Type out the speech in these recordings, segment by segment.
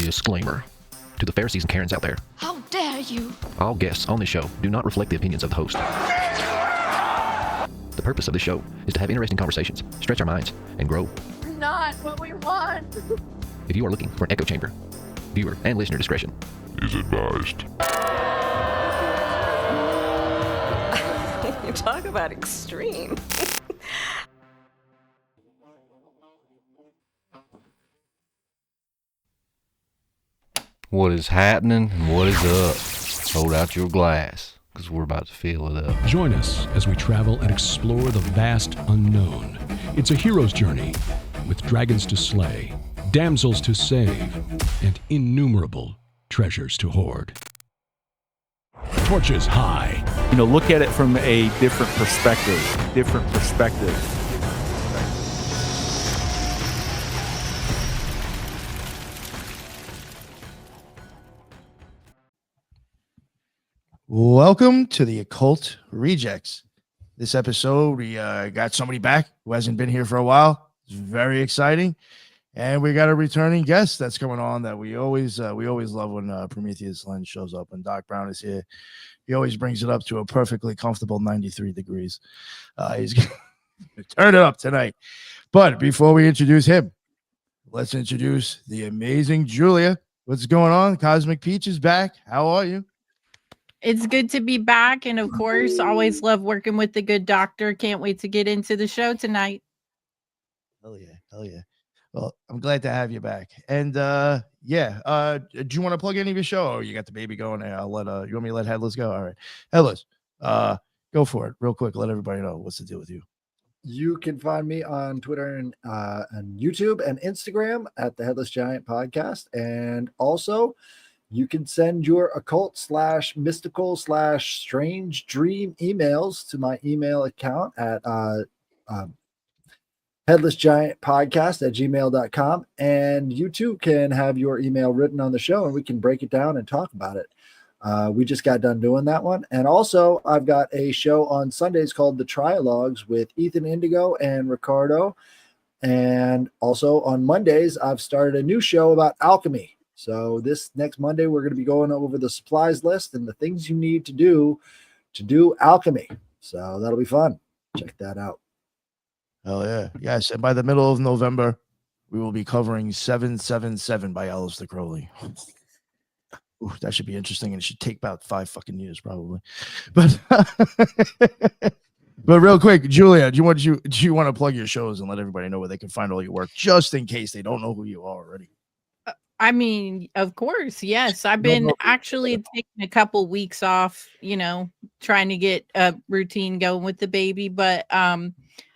Disclaimer. To the Pharisees and Karens out there. How dare you? All guests on this show do not reflect the opinions of the host. The purpose of this show is to have interesting conversations, stretch our minds, and grow. Not what we want. If you are looking for an echo chamber, viewer and listener discretion is advised. You talk about extreme. What is happening and what is up? Hold out your glass, because we're about to fill it up. Join us as we travel and explore the vast unknown. It's a hero's journey with dragons to slay, damsels to save, and innumerable treasures to hoard. Torches high. Look at it from a different perspective. Welcome to the Occult Rejects. This episode, we got somebody back who hasn't been here for a while. It's very exciting. And we got a returning guest that's coming on that we always love when Prometheus Lens shows up. When Doc Brown is here, he always brings it up to a perfectly comfortable 93 degrees. He's going to turn it up tonight. But before we introduce him, let's introduce the amazing Julia. What's going on? Cosmic Peach is back. How are you? It's good to be back. And of course, always love working with the good doctor. Can't wait to get into the show tonight. Hell yeah. Well, I'm glad to have you back. And do you want to plug any of your show? Or you got the baby going there? I'll let you want me to let Headless go? All right. Headless, go for it real quick. Let everybody know what's the deal with you. You can find me on Twitter and YouTube and Instagram at the Headless Giant Podcast. And also you can send your occult/mystical/strange dream emails to my email account at headlessgiantpodcast@gmail.com. And you too can have your email written on the show and we can break it down and talk about it. We just got done doing that one. And also I've got a show on Sundays called The Trialogues with Ethan Indigo and Ricardo. And also on Mondays, I've started a new show about alchemy. So this next Monday, we're going to be going over the supplies list and the things you need to do alchemy. So that'll be fun. Check that out. Oh, yeah. Yes. And by the middle of November, we will be covering 777 by Aleister Crowley. Ooh, that should be interesting. And it should take about 5 fucking years, probably. But but real quick, Julia, do you want to plug your shows and let everybody know where they can find all your work, just in case they don't know who you are already? I mean, of course, yes. I've been actually taking a couple weeks off, trying to get a routine going with the baby. But I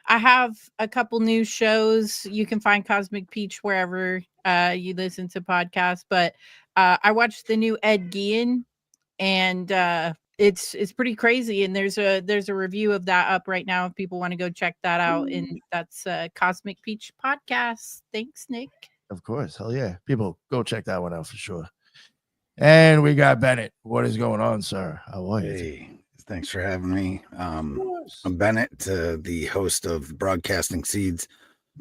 have a couple new shows. You can find Cosmic Peach wherever you listen to podcasts. But I watched the new Ed Gein, and it's pretty crazy. And there's a review of that up right now if people want to go check that out. And that's Cosmic Peach Podcast. Thanks, Nick. Of course. Hell yeah. People, go check that one out for sure. And we got Bennett. What is going on, sir? How are you? Hey, thanks for having me. I'm Bennett, the host of Broadcasting Seeds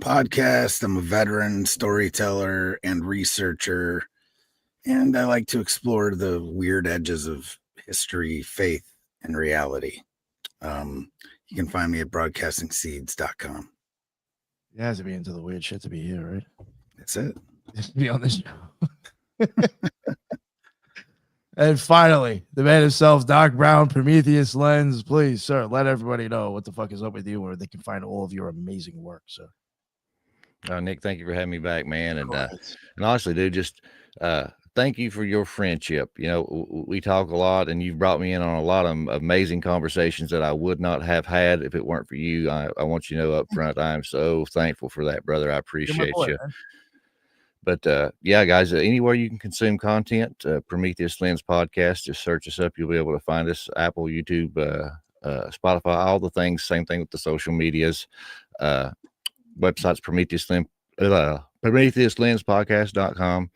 podcast. I'm a veteran storyteller and researcher, and I like to explore the weird edges of history, faith, and reality. You can find me at broadcastingseeds.com. It has to be into the weird shit to be here, right? That's it. Just be on this show. And finally, the man himself, Doc Brown, Prometheus Lens. Please, sir, let everybody know what the fuck is up with you, where they can find all of your amazing work, sir. Nick, thank you for having me back, man. And honestly, dude, just thank you for your friendship. We talk a lot, and you've brought me in on a lot of amazing conversations that I would not have had if it weren't for you. I want you to know up front, I'm so thankful for that, brother. I appreciate you. Man. But yeah, guys, anywhere you can consume content, Prometheus Lens Podcast, just search us up. You'll be able to find us, Apple, YouTube, Spotify, all the things. Same thing with the social medias. Website's PrometheusLensPodcast.com.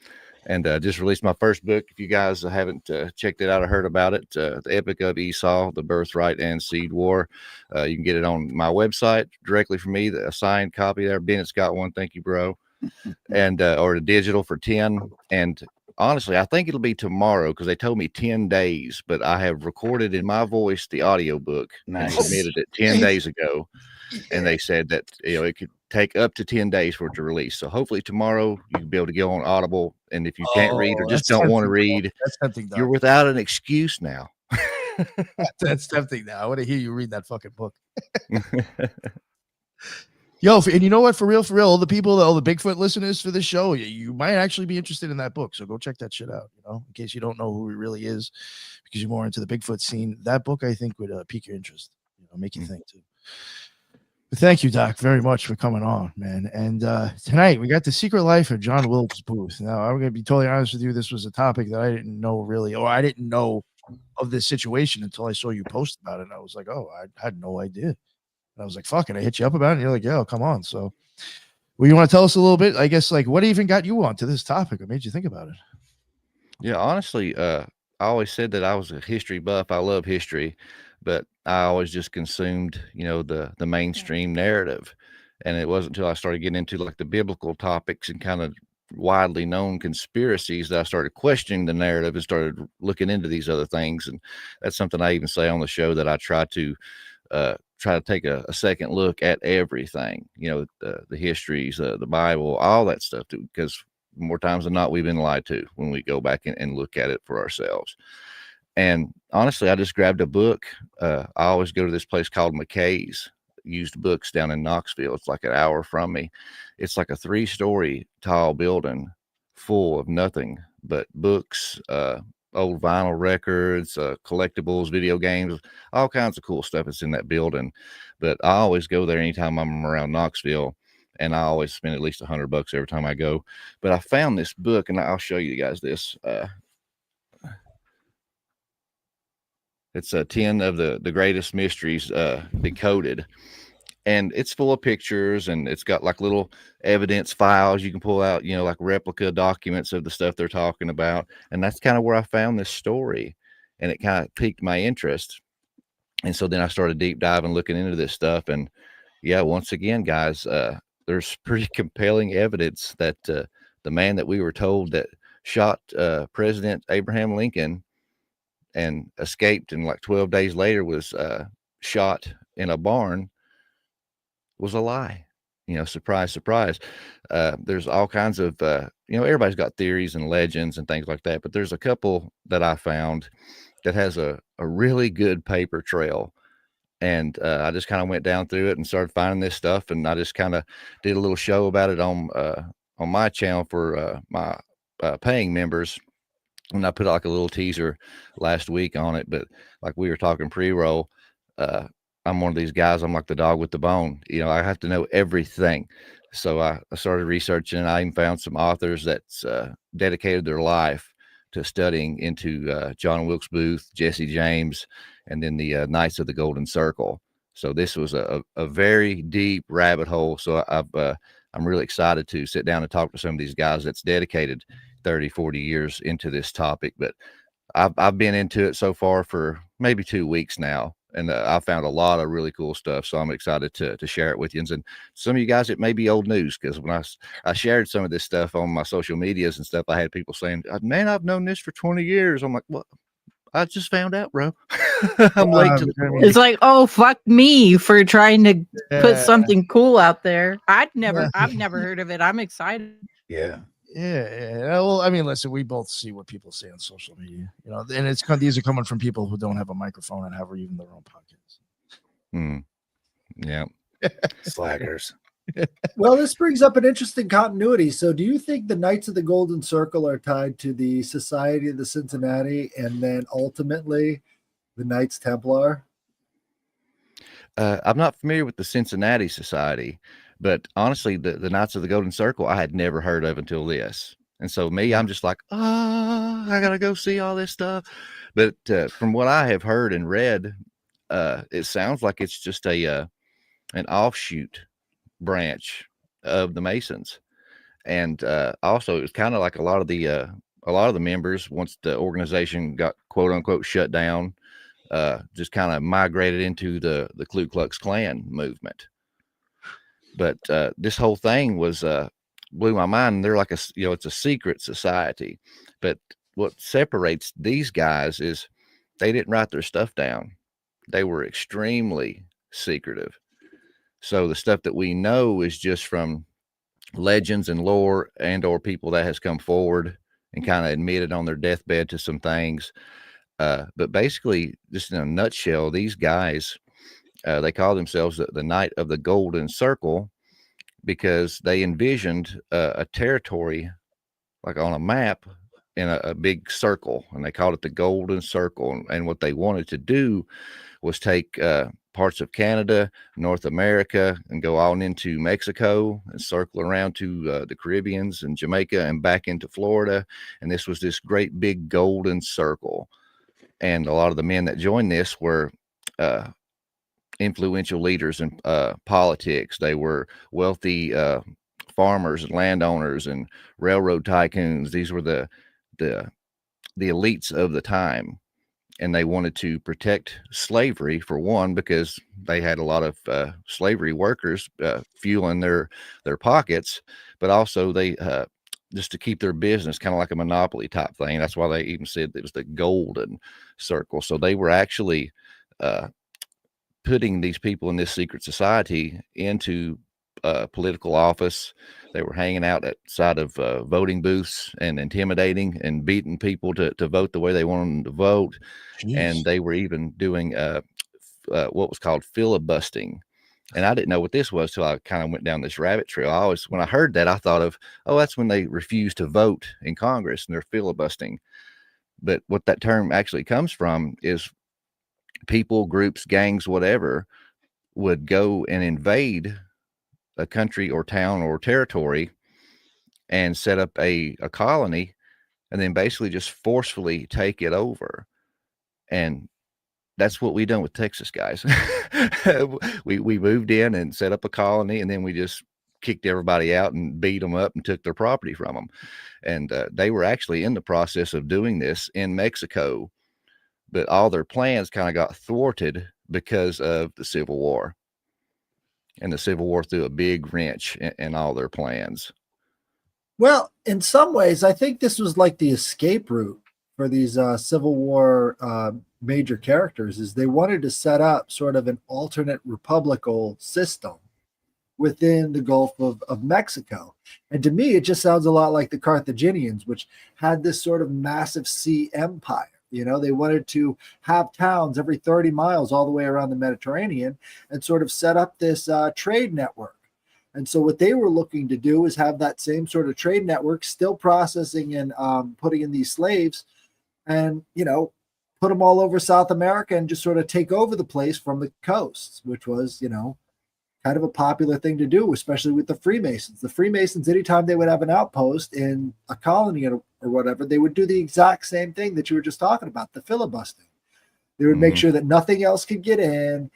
And just released my first book. If you guys haven't checked it out or heard about it, The Epic of Esau, The Birthright and Seed War. You can get it on my website directly from me, a signed copy there. Bennett's got one. Thank you, bro. And or the digital for 10. And honestly, I think it'll be tomorrow because they told me 10 days, but I have recorded in my voice the audiobook and submitted it 10 days ago. And they said that, it could take up to 10 days for it to release. So hopefully tomorrow you can be able to go on Audible. And if you can't read or just don't want to read, that's tempting, you're without an excuse now. That's tempting now. I want to hear you read that fucking book. Yo, and you know what? For real, all the people, all the Bigfoot listeners for this show, you might actually be interested in that book. So go check that shit out, in case you don't know who he really is, because you're more into the Bigfoot scene. That book, I think, would pique your interest, make you think too. But thank you, Doc, very much for coming on, man. And tonight we got The Secret Life of John Wilkes Booth. Now, I'm going to be totally honest with you. This was a topic that I didn't know really, or I didn't know of this situation until I saw you post about it. And I was like, oh, I had no idea. And I was like, fuck it. I hit you up about it. And you're like, yeah, come on. So, well, you want to tell us a little bit, I guess, like what even got you onto this topic? What made you think about it? Yeah, honestly, I always said that I was a history buff. I love history, but I always just consumed, the mainstream narrative. And it wasn't until I started getting into like the biblical topics and kind of widely known conspiracies that I started questioning the narrative and started looking into these other things. And that's something I even say on the show, that I try to take a second look at everything, the histories, the Bible, all that stuff, because more times than not, we've been lied to when we go back and look at it for ourselves. And honestly, I just grabbed a book. I always go to this place called McKay's Used Books down in Knoxville. It's like an hour from me. It's like a 3-story tall building full of nothing but books, old vinyl records, collectibles, video games, all kinds of cool stuff that's in that building. But I always go there anytime I'm around Knoxville, and I always spend at least $100 every time I go. But I found this book, and I'll show you guys this. It's 10 of the greatest mysteries decoded. And it's full of pictures, and it's got like little evidence files you can pull out, like replica documents of the stuff they're talking about. And that's kind of where I found this story, and it kind of piqued my interest. And so then I started deep diving, looking into this stuff. And yeah, once again, guys, there's pretty compelling evidence that the man that we were told that shot President Abraham Lincoln and escaped, and like 12 days later was shot in a barn, was a lie. Surprise, surprise. There's all kinds of, everybody's got theories and legends and things like that, but there's a couple that I found that has a really good paper trail. And I just kind of went down through it and started finding this stuff. And I just kind of did a little show about it on my channel for my paying members. And I put like a little teaser last week on it, but like we were talking pre-roll, I'm one of these guys. I'm like the dog with the bone. I have to know everything. So I started researching, and I even found some authors that's dedicated their life to studying into John Wilkes Booth, Jesse James, and then the Knights of the Golden Circle. So this was a very deep rabbit hole. So I'm really excited to sit down and talk to some of these guys that's dedicated 30, 40 years into this topic. But I've been into it so far for maybe 2 weeks now. And I found a lot of really cool stuff. So I'm excited to share it with you. And some of you guys, it may be old news, because when I shared some of this stuff on my social medias and stuff, I had people saying, man, I've known this for 20 years. I'm like, well, I just found out, bro. I'm late to the party. It's like, oh, fuck me for trying to put something cool out there. I've never heard of it. I'm excited. Yeah. Yeah. Well, I mean, listen, we both see what people say on social media, and these are coming from people who don't have a microphone and have even their own podcast. Yeah. Slackers. Well, this brings up an interesting continuity. So do you think the Knights of the Golden Circle are tied to the Society of the Cincinnati and then ultimately the Knights Templar? I'm not familiar with the Cincinnati Society, but honestly, the Knights of the Golden Circle, I had never heard of until this. And so I'm just like, I got to go see all this stuff. But from what I have heard and read, it sounds like it's just an offshoot branch of the Masons. And also, it was kind of like a lot of the members, once the organization got quote unquote shut down, just kind of migrated into the Ku Klux Klan movement. But this whole thing was blew my mind. They're like it's a secret society, but what separates these guys is they didn't write their stuff down. They were extremely secretive. So the stuff that we know is just from legends and lore and or people that has come forward and kind of admitted on their deathbed to some things. But basically, just in a nutshell, these guys, they call themselves the Knight of the Golden Circle because they envisioned a territory like on a map in a big circle, and they called it the Golden Circle. And what they wanted to do was take parts of Canada, North America, and go on into Mexico and circle around to the Caribbeans and Jamaica and back into Florida. And this was this great big golden circle. And a lot of the men that joined this were influential leaders in politics. They were wealthy farmers and landowners and railroad tycoons. These were the elites of the time. And they wanted to protect slavery, for one, because they had a lot of slavery workers fueling their pockets, but also they just to keep their business, kind of like a monopoly type thing. That's why they even said it was the Golden Circle. So they were actually putting these people in this secret society into political office. They were hanging out outside of voting booths and intimidating and beating people to vote the way they wanted them to vote. Jeez. And they were even doing what was called filibustering. And I didn't know what this was till I kind of went down this rabbit trail. When I heard that, I thought of, that's when they refused to vote in Congress and they're filibustering. But what that term actually comes from is people, groups, gangs, whatever, would go and invade a country or town or territory and set up a colony and then basically just forcefully take it over. And that's what we done with Texas, guys. we moved in and set up a colony, and then we just kicked everybody out and beat them up and took their property from them. And they were actually in the process of doing this in Mexico, but all their plans kind of got thwarted because of the Civil War. And the Civil War threw a big wrench in all their plans. Well, in some ways, I think this was like the escape route for these Civil War major characters, is they wanted to set up sort of an alternate republical system within the Gulf of Mexico. And to me, it just sounds a lot like the Carthaginians, which had this sort of massive sea empire. You know, they wanted to have towns every 30 miles all the way around the Mediterranean and sort of set up this trade network. And so what they were looking to do is have that same sort of trade network, still processing and putting in these slaves and, you know, put them all over South America and just sort of take over the place from the coasts, which was, you know, kind of a popular thing to do, especially with the Freemasons. The Freemasons, anytime they would have an outpost in a colony or whatever, they would do the exact same thing that you were just talking about, the filibustering. They would make sure that nothing else could get in,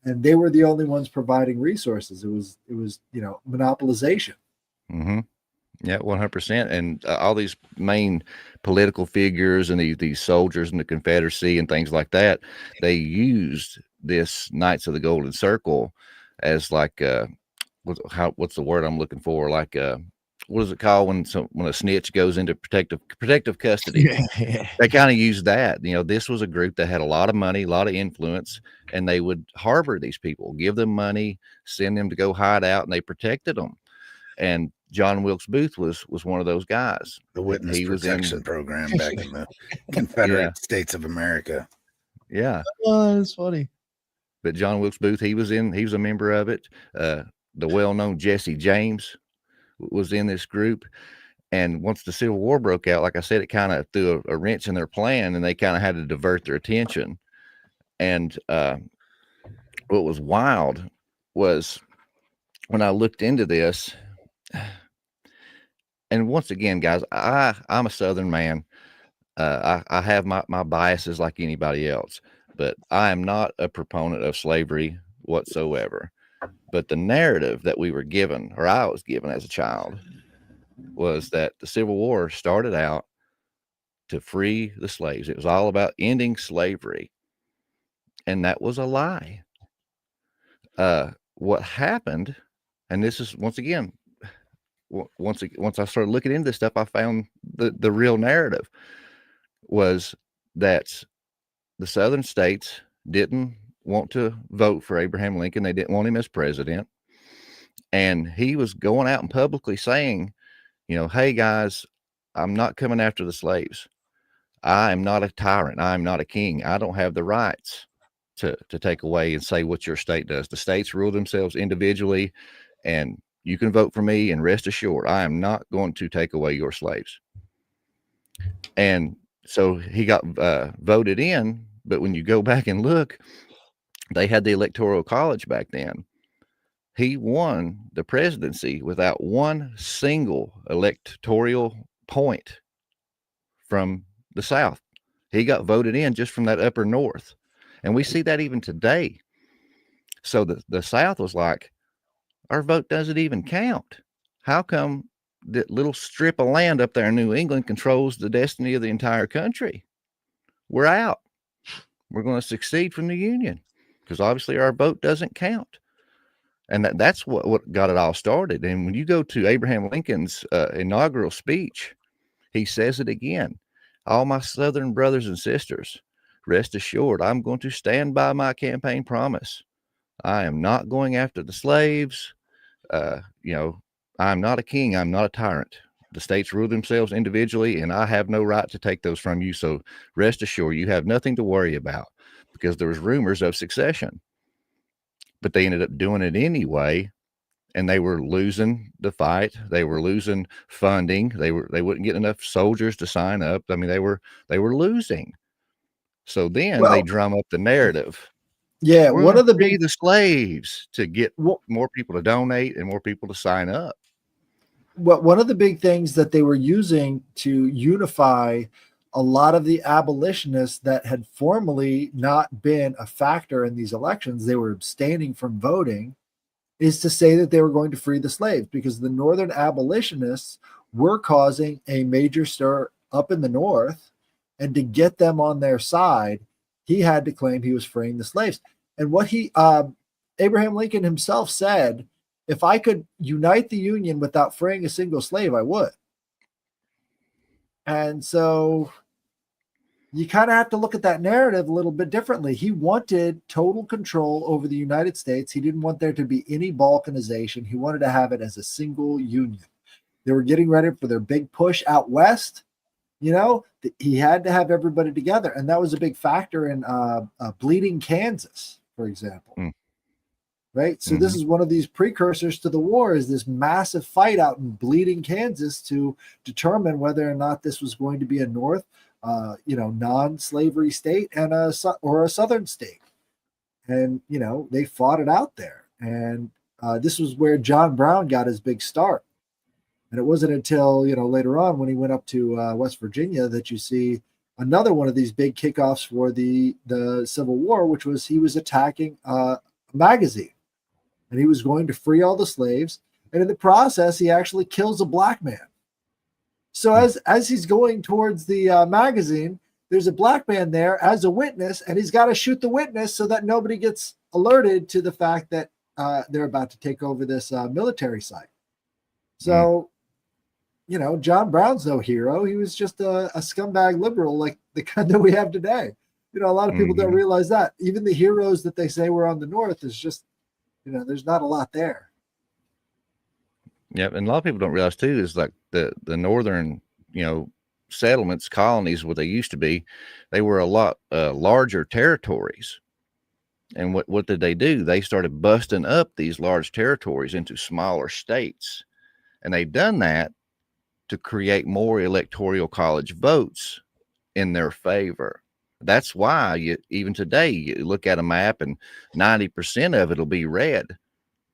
and they were the only ones providing resources. It was, you know, monopolization. Mm-hmm. Yeah, 100%. And all these main political figures and these soldiers in the Confederacy and things like that, they used this Knights of the Golden Circle as like what's the word I'm looking for? Like what is it called when a snitch goes into protective custody? Yeah. They kind of use that. You know, this was a group that had a lot of money, a lot of influence, and they would harbor these people, give them money, send them to go hide out, and they protected them. And John Wilkes Booth was one of those guys. The witness protection program back in the Confederate States of America. Yeah. Oh, that's funny. But John Wilkes Booth, he was a member of it. The well-known Jesse James was in this group. And once the Civil War broke out, like I said, it kind of threw a wrench in their plan, and they kind of had to divert their attention. And what was wild was when I looked into this, and once again, guys, I'm a Southern man. I have my biases like anybody else, but I am not a proponent of slavery whatsoever. But the narrative that we were given, or I was given as a child, was that the Civil War started out to free the slaves. It was all about ending slavery. And that was a lie. What happened, and this is, once again, once I started looking into this stuff, I found the real narrative was that the southern states didn't want to vote for Abraham Lincoln. They didn't want him as president. And he was going out and publicly saying, hey guys, I'm not coming after the slaves. I am not a tyrant. I am not a king. I don't have the rights to take away and say what your state does. The states rule themselves individually, and you can vote for me, and rest assured, I am not going to take away your slaves. And so he got voted in, but when you go back and look, they had the Electoral College back then. He won the presidency without one single electoral point from the South. He got voted in just from that upper North. And we see that even today. So the South was like, our vote doesn't even count. How come that little strip of land up there in New England controls the destiny of the entire country? We're out. We're going to succeed from the Union because obviously our vote doesn't count. And that's what got it all started. And when you go to Abraham Lincoln's inaugural speech, he says it again. All my Southern brothers and sisters, rest assured, I'm going to stand by my campaign promise. I am not going after the slaves. I'm not a king. I'm not a tyrant. The states rule themselves individually, and I have no right to take those from you. So rest assured, you have nothing to worry about, because there was rumors of succession. But they ended up doing it anyway, and they were losing the fight. They were losing funding. They wouldn't get enough soldiers to sign up. I mean, they were losing. So then they drum up the narrative. Yeah, We're one of the big the slaves to get more people to donate and more people to sign up. One of the big things that they were using to unify a lot of the abolitionists that had formerly not been a factor in these elections, they were abstaining from voting, is to say that they were going to free the slaves, because the Northern abolitionists were causing a major stir up in the North, and to get them on their side, he had to claim he was freeing the slaves. And what Abraham Lincoln himself said, if I could unite the Union without freeing a single slave, I would. And so you kind of have to look at that narrative a little bit differently. He wanted total control over the United States. He didn't want there to be any balkanization. He wanted to have it as a single union. They were getting ready for their big push out west. He had to have everybody together. And that was a big factor in bleeding Kansas, for example. Right. So this is one of these precursors to the war, is this massive fight out in bleeding Kansas to determine whether or not this was going to be a North, non-slavery state and a Southern state. And, they fought it out there. And this was where John Brown got his big start. And it wasn't until, later on when he went up to West Virginia that you see another one of these big kickoffs for the Civil War, which was he was attacking a magazine. And he was going to free all the slaves. And in the process, he actually kills a black man. So as he's going towards the magazine, there's a black man there as a witness, and he's got to shoot the witness so that nobody gets alerted to the fact that they're about to take over this military site. So, John Brown's no hero. He was just a scumbag liberal like the kind that we have today. A lot of people don't realize that. Even the heroes that they say were on the North is just, there's not a lot there. Yeah, and a lot of people don't realize too is like the northern, settlements, colonies, what they used to be, they were a lot larger territories. And what did they do? They started busting up these large territories into smaller states, and they've done that to create more electoral college votes in their favor. That's why even today you look at a map and 90% of it will be red,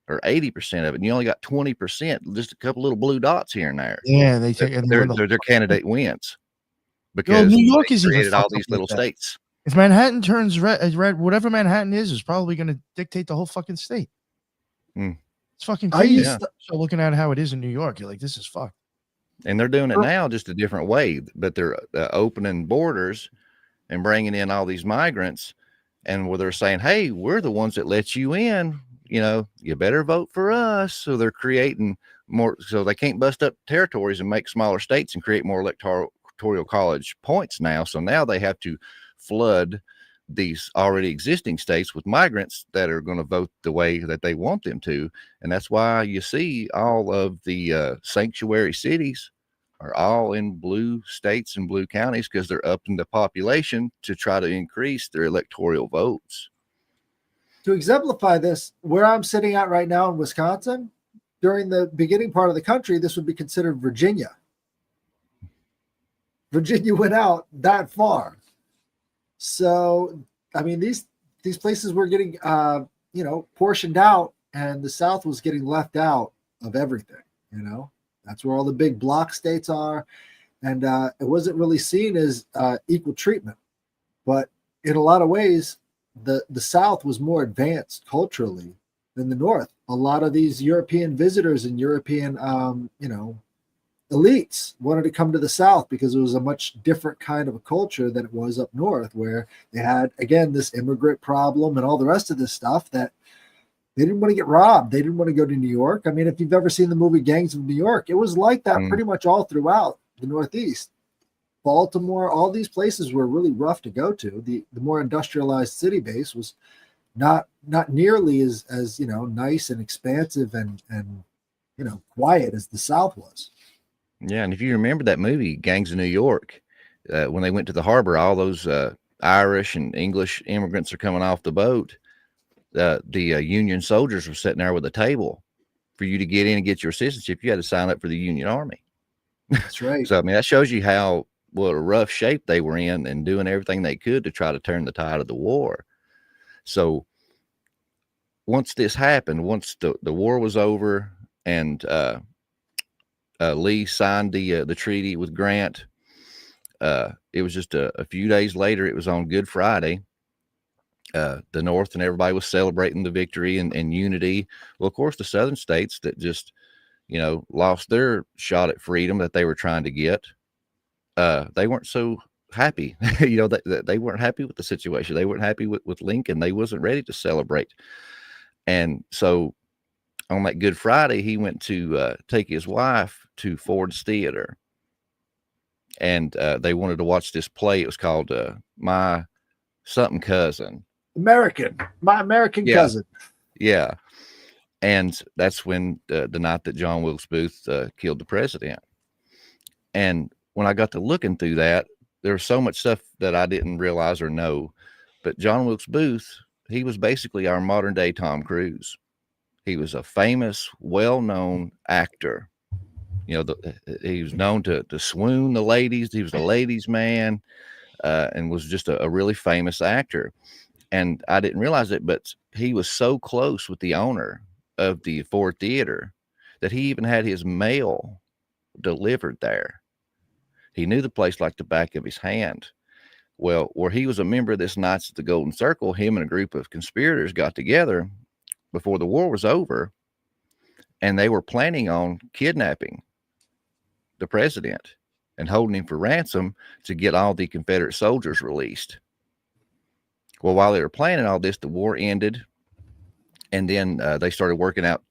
or 80% of it, and you only got 20%, just a couple little blue dots here and there. Yeah, they take their candidate wins because New York they is created all these little states. If Manhattan turns red, whatever Manhattan is probably going to dictate the whole fucking state. It's fucking crazy. So looking at how it is in New York, you're like, this is fucked. And they're doing it now just a different way, but they're opening borders and bringing in all these migrants, and where they're saying, hey, we're the ones that let you in, you better vote for us. So they're creating more, so they can't bust up territories and make smaller states and create more electoral college points now. So now they have to flood these already existing states with migrants that are going to vote the way that they want them to. And that's why you see all of the sanctuary cities are all in blue states and blue counties, because they're upping the population to try to increase their electoral votes. To exemplify this, where I'm sitting at right now in Wisconsin, during the beginning part of the country, this would be considered Virginia. Virginia went out that far. So, I mean, these places were getting, portioned out, and the South was getting left out of everything. That's where all the big block states are. And it wasn't really seen as equal treatment. But in a lot of ways, the South was more advanced culturally than the North. A lot of these European visitors and European, elites wanted to come to the South because it was a much different kind of a culture than it was up North, where they had, again, this immigrant problem and all the rest of this stuff that they didn't want to get robbed. They didn't want to go to New York. I mean, if you've ever seen the movie Gangs of New York, it was like that pretty much all throughout the Northeast. Baltimore, all these places were really rough to go to. The more industrialized city base was not nearly as nice and expansive and quiet as the South was. Yeah, and if you remember that movie, Gangs of New York, when they went to the harbor, all those Irish and English immigrants are coming off the boat. The Union soldiers were sitting there with a table. For you to get in and get your citizenship, you had to sign up for the Union Army. That's right. So, I mean, that shows you what a rough shape they were in, and doing everything they could to try to turn the tide of the war. So once this happened, once the war was over, and Lee signed the treaty with Grant, it was just a few days later. It was on Good Friday. The North and everybody was celebrating the victory and unity. Well, of course, the Southern states that just, lost their shot at freedom that they were trying to get, they weren't so happy. They weren't happy with the situation. They weren't happy with Lincoln. They wasn't ready to celebrate. And so on that Good Friday, he went to take his wife to Ford's Theater, and they wanted to watch this play. It was called My Something Cousin. My American Cousin. Yeah. And that's when the night that John Wilkes Booth killed the president. And when I got to looking through that, there was so much stuff that I didn't realize or know. But John Wilkes Booth, he was basically our modern day Tom Cruise. He was a famous, well-known actor. He was known to swoon the ladies. He was a ladies' man, and was just a really famous actor. And I didn't realize it, but he was so close with the owner of the Ford Theater that he even had his mail delivered there. He knew the place like the back of his hand. Well, where he was a member of this Knights of the Golden Circle, him and a group of conspirators got together before the war was over, and they were planning on kidnapping the president and holding him for ransom to get all the Confederate soldiers released. Well, while they were planning all this, the war ended, and then they started working out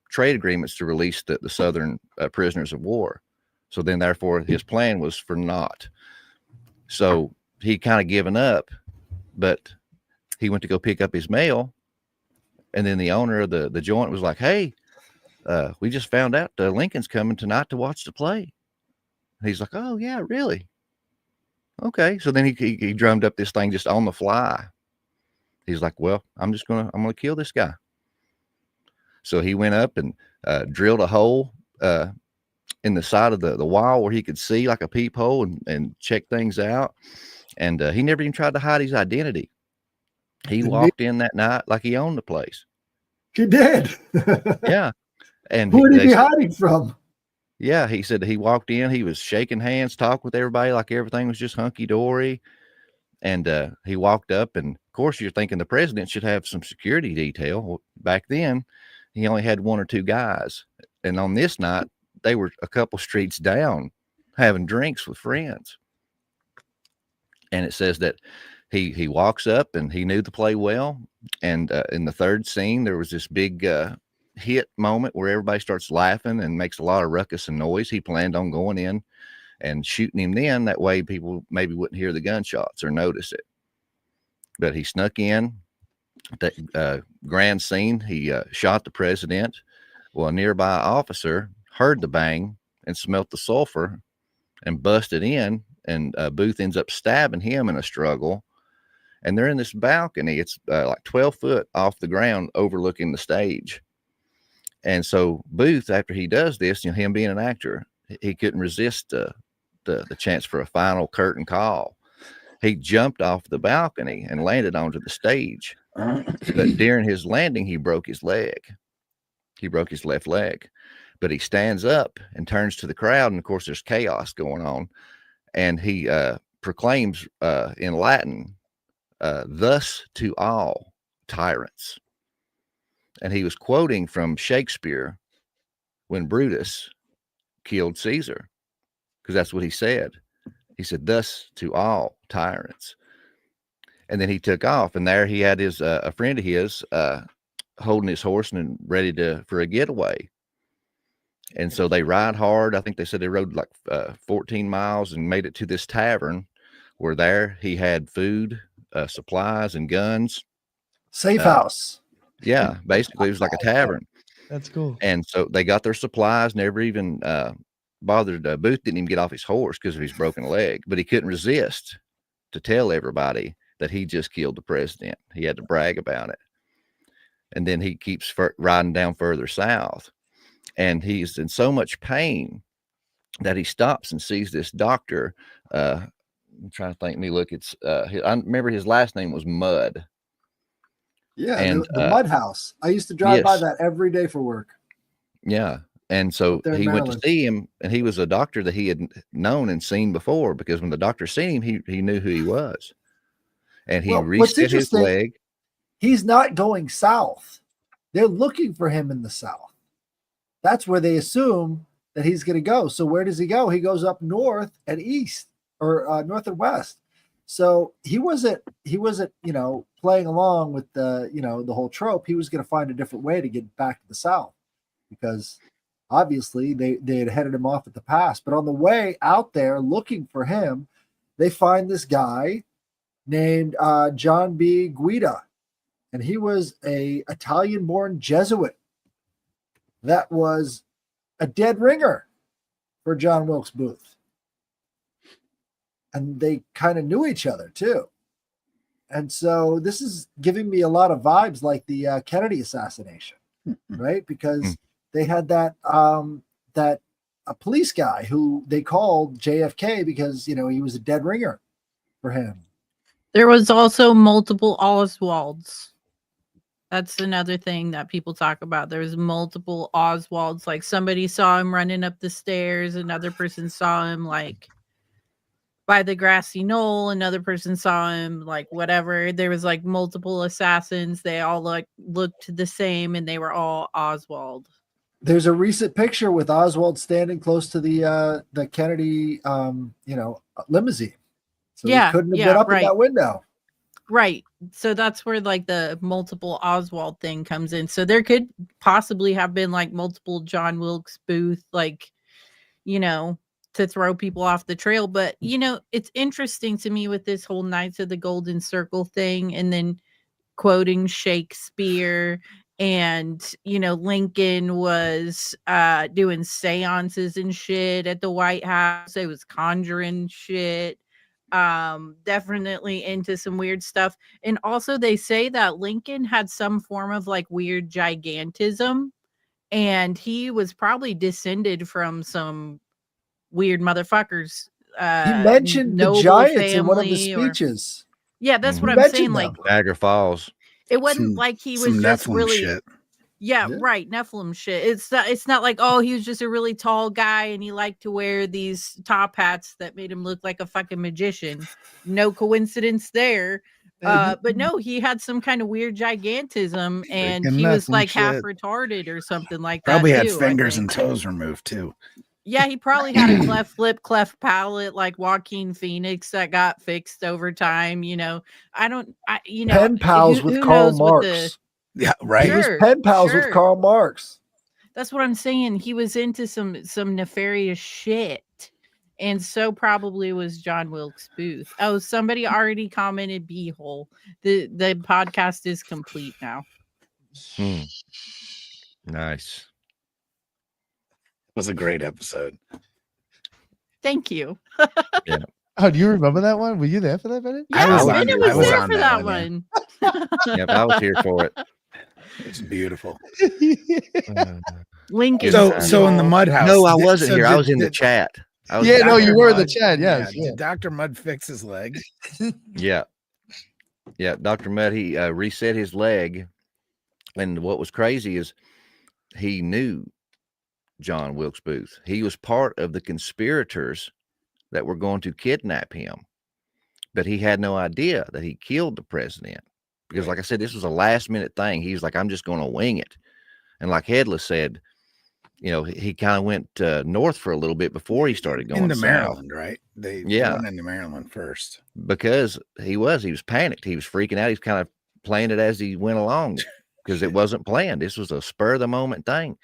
trade agreements to release the Southern prisoners of war. So then, therefore, his plan was for naught. So he kind of given up, but he went to go pick up his mail, and then the owner of the joint was like, "Hey, we just found out Lincoln's coming tonight to watch the play." And he's like, "Oh yeah, really? Okay." So then he drummed up this thing just on the fly. He's like, "Well, I'm gonna kill this guy." So he went up and drilled a hole in the side of the wall where he could see, like a peephole, and check things out. And he never even tried to hide his identity. He walked in that night like he owned the place. He did. Yeah. And who would he be hiding from? Yeah, he said he walked in, he was shaking hands, talked with everybody like everything was just hunky-dory. And he walked up, and of course you're thinking the president should have some security detail. Well, back then, he only had one or two guys. And on this night, they were a couple streets down having drinks with friends. And it says that he walks up, and he knew the play well. And in the third scene, there was this big hit moment where everybody starts laughing and makes a lot of ruckus and noise, he planned on going in and shooting him then. That way people maybe wouldn't hear the gunshots or notice it. But he snuck in the grand scene. He shot the president. Well, a nearby officer heard the bang and smelt the sulfur and busted in, and Booth ends up stabbing him in a struggle. And they're in this balcony. It's like 12 foot off the ground overlooking the stage. And so Booth, after he does this, him being an actor, he couldn't resist the chance for a final curtain call. He jumped off the balcony and landed onto the stage. But during his landing, he broke his leg. He broke his left leg. But he stands up and turns to the crowd. And of course, there's chaos going on. And he proclaims in Latin, thus to all tyrants. And he was quoting from Shakespeare when Brutus killed Caesar, because that's what he said. He said, thus to all tyrants. And then he took off, and there he had his a friend of his holding his horse and ready for a getaway. And so they ride hard. I think they said they rode like 14 miles and made it to this tavern where there he had food, supplies, and guns. Safe house. Yeah, basically it was like a tavern. That's cool. And so they got their supplies, never even bothered. Booth didn't even get off his horse because of his broken leg, but he couldn't resist to tell everybody that he just killed the president. He had to brag about it. And then he keeps riding down further south, and he's in so much pain that he stops and sees this doctor. I'm trying to think. It's I remember his last name was Mudd. Yeah, and the Mud House. I used to drive by that every day for work. Yeah. And so he went to see him, and he was a doctor that he had known and seen before, because when the doctor seen him, he knew who he was. And he reset his leg. He's not going south. They're looking for him in the south. That's where they assume that he's going to go. So where does he go? He goes up north and east, or north and west. So he wasn't, playing along with the whole trope. He was going to find a different way to get back to the south, because obviously they had headed him off at the pass. But on the way out there looking for him, they find this guy named John B. Guida, and he was a Italian-born Jesuit that was a dead ringer for John Wilkes Booth. And they kind of knew each other too. And so this is giving me a lot of vibes like the Kennedy assassination, right? Because they had that a police guy who they called JFK because, he was a dead ringer for him. There was also multiple Oswalds. That's another thing that people talk about. There's multiple Oswalds. Like somebody saw him running up the stairs. Another person saw him like by the grassy knoll. Another person saw him like whatever. There was like multiple assassins. They all looked the same, and they were all Oswald. There's a recent picture with Oswald standing close to the Kennedy limousine. So he couldn't have been up in that window. Right. So that's where like the multiple Oswald thing comes in. So there could possibly have been like multiple John Wilkes Booth, to throw people off the trail. But, it's interesting to me with this whole Knights of the Golden Circle thing, and then quoting Shakespeare, and, Lincoln was doing seances and shit at the White House. It was conjuring shit. Definitely into some weird stuff. And also they say that Lincoln had some form of like weird gigantism, and he was probably descended from some weird motherfuckers. He mentioned the Giants in one of the speeches. That's what I'm saying. Like Niagara Falls. It wasn't like he was just Nephilim really shit. Yeah, right. Nephilim shit. It's not like, he was just a really tall guy and he liked to wear these top hats that made him look like a fucking magician. No coincidence there. But no, he had some kind of weird gigantism, and he was like half retarded or something like that. Probably had fingers and toes removed too. Yeah, he probably had a cleft lip, cleft palate, like Joaquin Phoenix, that got fixed over time. Pen pals with Karl Marx. Yeah, right. He was Sure, pen pals with sure. Karl Marx. That's what I'm saying. He was into some nefarious shit. And so probably was John Wilkes Booth. Oh, somebody already commented beehole. The podcast is complete now. Nice. It was a great episode. Thank you. Yeah. Oh, do you remember that one? Were you there for that, Bennett? Yeah, was Bennett on- was I was there on for that that one, one. Yep, I was here for it. It's beautiful. Link is So in the Mud House. No, I did- wasn't so here. I did- was in the did- chat. I was Yeah, no, Dr. you were in the Mudd- chat. Yes. yeah. Did Dr. Mudd fix his leg? Yeah. Yeah. Dr. Mudd, he reset his leg. And what was crazy is he knew John Wilkes Booth. He was part of the conspirators that were going to kidnap him. But he had no idea that he killed the president. Because, like I said, this was a last minute thing. He was like, I'm just going to wing it. And like Headless said, you know, he kind of went north for a little bit before he started going Into south. Maryland, right? They Yeah. went into Maryland first. Because he was panicked. He was freaking out. He's kind of playing it as he went along because it wasn't planned. This was a spur of the moment thing.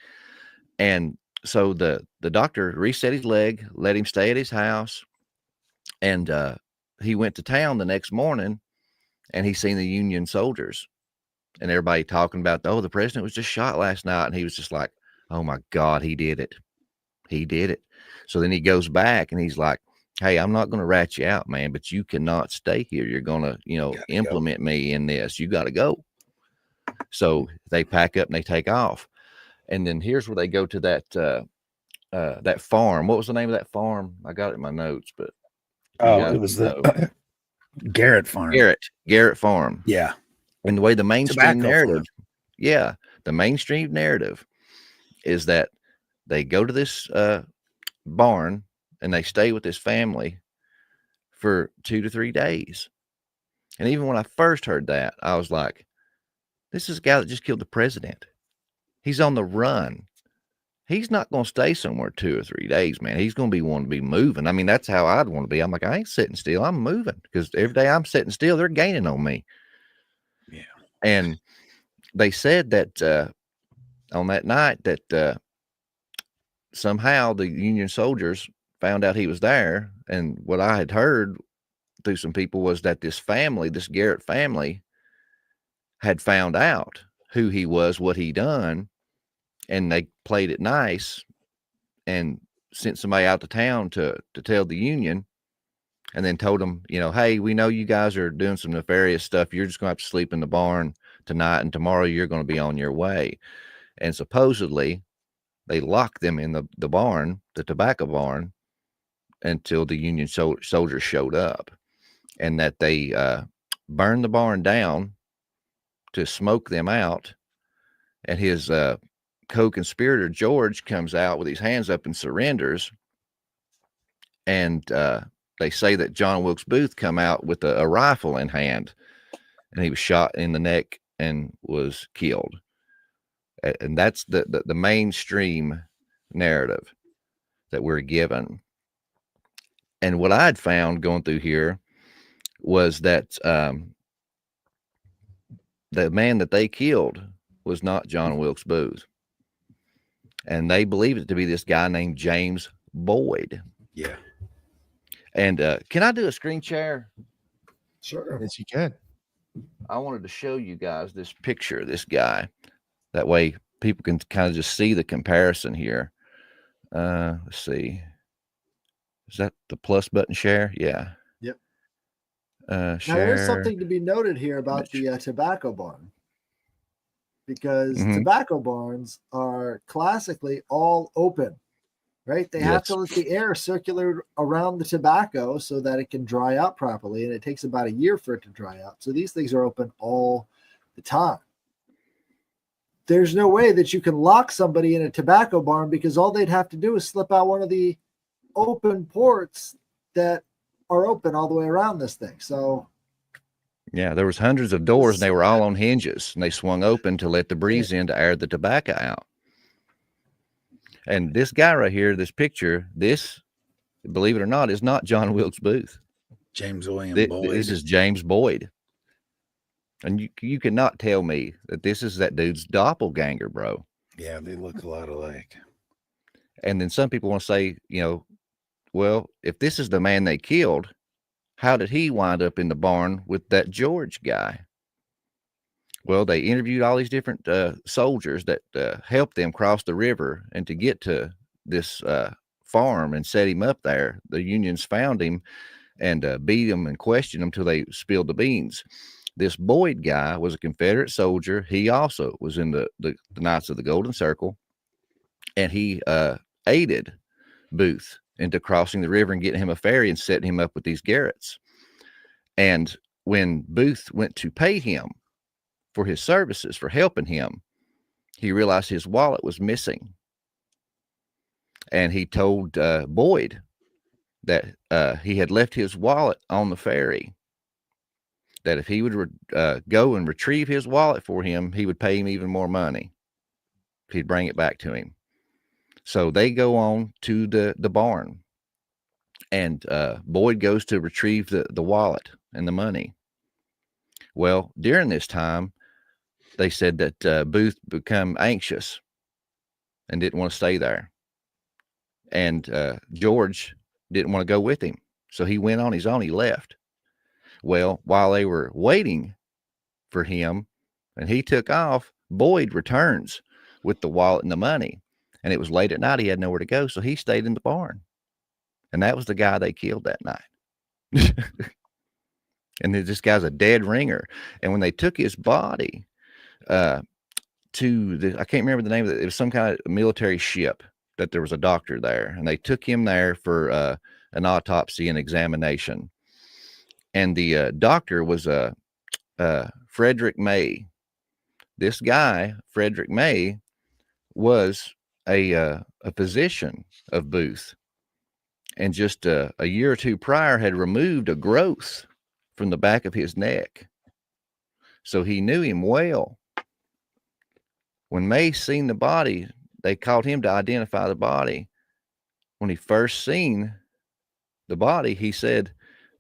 And so the doctor reset his leg, let him stay at his house. And he went to town the next morning and he seen the Union soldiers and everybody talking about, oh, the president was just shot last night. And he was just like, oh my God, he did it. He did it. So then he goes back and he's like, hey, I'm not going to rat you out, man, but you cannot stay here. You're going to, implement me in this. You got to go. So they pack up and they take off. And then here's where they go to that farm. What was the name of that farm? I got it in my notes, but It was the Garrett Farm. Garrett Farm. Yeah. And the way the mainstream Tobacco narrative, the mainstream narrative is that they go to this barn and they stay with this family for 2 to 3 days. And even when I first heard that, I was like, this is a guy that just killed the president. He's on the run. He's not going to stay somewhere 2 or 3 days, man. He's going to be wanting to be moving. I mean, that's how I'd want to be. I'm like, I ain't sitting still. I'm moving because every day I'm sitting still, they're gaining on me. Yeah. And they said that on that night that somehow the Union soldiers found out he was there. And what I had heard through some people was that this family, this Garrett family, had found out who he was, what he done, and they played it nice and sent somebody out to town to tell the Union, and then told them, hey, we know you guys are doing some nefarious stuff. You're just going to have to sleep in the barn tonight, and tomorrow you're going to be on your way. And supposedly they locked them in the barn, the tobacco barn, until the Union soldiers showed up, and that they burned the barn down to smoke them out. And his co-conspirator George comes out with his hands up and surrenders. And they say that John Wilkes Booth come out with a rifle in hand, and he was shot in the neck and was killed. And that's the mainstream narrative that we're given. And what I'd found going through here was that the man that they killed was not John Wilkes Booth. And they believed it to be this guy named James Boyd. Yeah. And can I do a screen share? Sure. Yes, you can. I wanted to show you guys this picture of this guy. That way people can kind of just see the comparison here. Let's see. Is that the plus button share? Yeah. Yep. Share. Now, there's something to be noted here about the tobacco barn, because tobacco barns are classically all open, right? They have to let the air circulate around the tobacco so that it can dry out properly, and it takes about a year for it to dry out. So these things are open all the time. There's no way that you can lock somebody in a tobacco barn, because all they'd have to do is slip out one of the open ports that are open all the way around this thing. So yeah, there was hundreds of doors and they were all on hinges, and they swung open to let the breeze in to air the tobacco out. And this guy right here, this picture, this, believe it or not, is not John Wilkes Booth. James William Boyd. This is James Boyd. And you cannot tell me that this is that dude's doppelganger, bro. Yeah, they look a lot alike. And then some people want to say, well, if this is the man they killed, how did he wind up in the barn with that George guy? Well, they interviewed all these different soldiers that helped them cross the river and to get to this farm and set him up there. The Unions found him and beat him and questioned him till they spilled the beans. This Boyd guy was a Confederate soldier. He also was in the Knights of the Golden Circle, and he aided Booth into crossing the river and getting him a ferry and setting him up with these Garretts. And when Booth went to pay him for his services, for helping him, he realized his wallet was missing. And he told Boyd that he had left his wallet on the ferry, that if he would go and retrieve his wallet for him, he would pay him even more money if he'd bring it back to him. So they go on to the barn, and Boyd goes to retrieve the wallet and the money. Well, during this time, they said that Booth became anxious and didn't want to stay there. And George didn't want to go with him. So he went on his own. He left. Well, while they were waiting for him and he took off, Boyd returns with the wallet and the money. And it was late at night. He had nowhere to go. So he stayed in the barn. And that was the guy they killed that night. And this guy's a dead ringer. And when they took his body to I can't remember the name of it. It was some kind of military ship that there was a doctor there. And they took him there for an autopsy and examination. And the doctor was Frederick May. This guy, Frederick May, was a physician of Booth. And just a year or two prior had removed a growth from the back of his neck. So he knew him well. When May seen the body, they called him to identify the body. When he first seen the body, he said,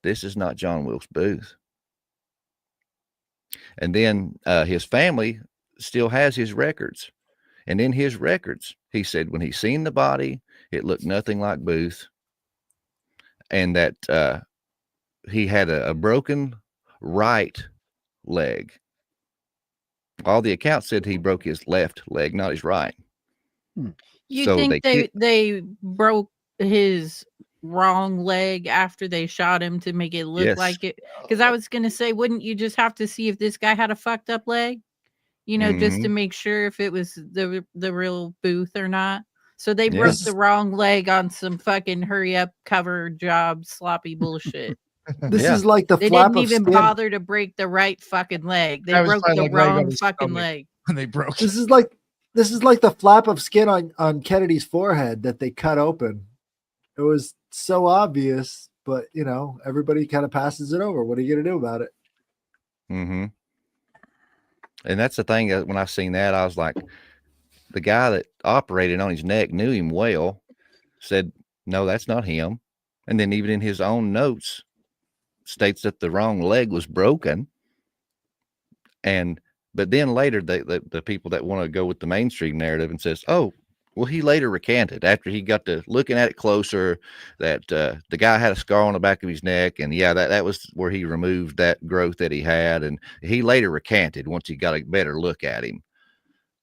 "This is not John Wilkes Booth." And then his family still has his records. And in his records, he said when he seen the body, it looked nothing like Booth. And that he had a broken right leg. All the accounts said he broke his left leg, not his right. You So think they they broke his wrong leg after they shot him to make it look Yes. like it? Because I was going to say, wouldn't you just have to see if this guy had a fucked up leg? Just to make sure if it was the real Booth or not. So they broke Yes. the wrong leg on some fucking hurry up cover job sloppy bullshit. This Yeah. is like the They flap didn't of even skin. bother to break the right fucking leg. They I was broke trying the like leg on wrong his fucking stomach. leg. And they broke. This is like the flap of skin on Kennedy's forehead that they cut open. It was so obvious, but everybody kind of passes it over. What are you gonna do about it? Mm-hmm. And that's the thing that when I seen that, I was like, the guy that operated on his neck knew him well, said, no, that's not him. And then even in his own notes states that the wrong leg was broken. But then later the people that want to go with the mainstream narrative and says, oh, well, he later recanted after he got to looking at it closer that the guy had a scar on the back of his neck. And yeah, that was where he removed that growth that he had. And he later recanted once he got a better look at him.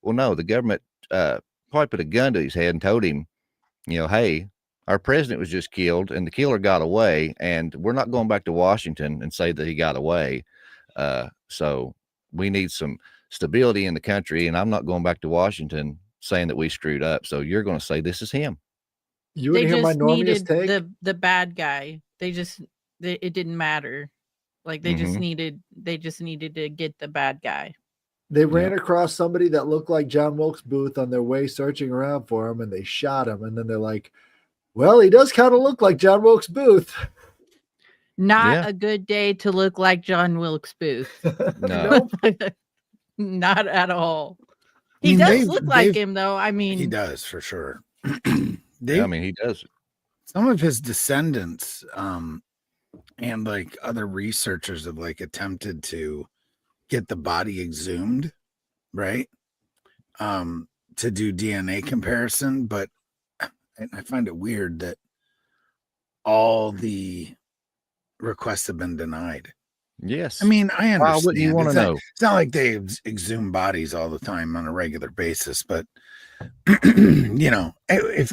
Well, no, the government probably put a gun to his head and told him, hey, our president was just killed and the killer got away. And we're not going back to Washington and say that he got away. So we need some stability in the country. And I'm not going back to Washington saying that we screwed up. So you're going to say this is him. You want to hear my normiest take? the bad guy. It didn't matter. Like they just needed to get the bad guy. They ran across somebody that looked like John Wilkes Booth on their way searching around for him, and they shot him. And then they're like, well, he does kind of look like John Wilkes Booth. Not a good day to look like John Wilkes Booth. No. Not at all. He does look like him, though. I mean, he does for sure. He does. Some of his descendants, and like other researchers have like attempted to get the body exhumed, right? To do DNA comparison, but I find it weird that all the requests have been denied. Yes. I mean, I understand. Why wouldn't you want to know? It's not like they exhume bodies all the time on a regular basis, but you know, if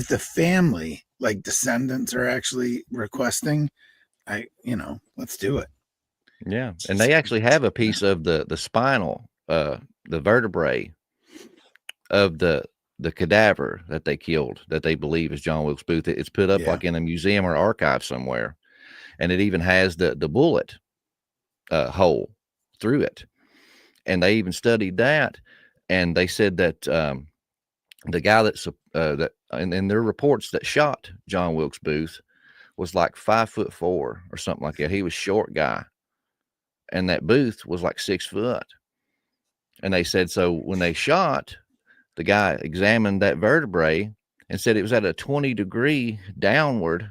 the family, like descendants, are actually requesting, let's do it. Yeah, and they actually have a piece of the spinal, the vertebrae of the cadaver that they killed, that they believe is John Wilkes Booth. It's put up like in a museum or archive somewhere, and it even has the bullet hole through it. And they even studied that, and they said that the guy that in their reports that shot John Wilkes Booth was like 5'4" or something like that. He was a short guy, and that Booth was like 6 foot. And they said, so when they shot, the guy examined that vertebrae and said it was at a 20-degree downward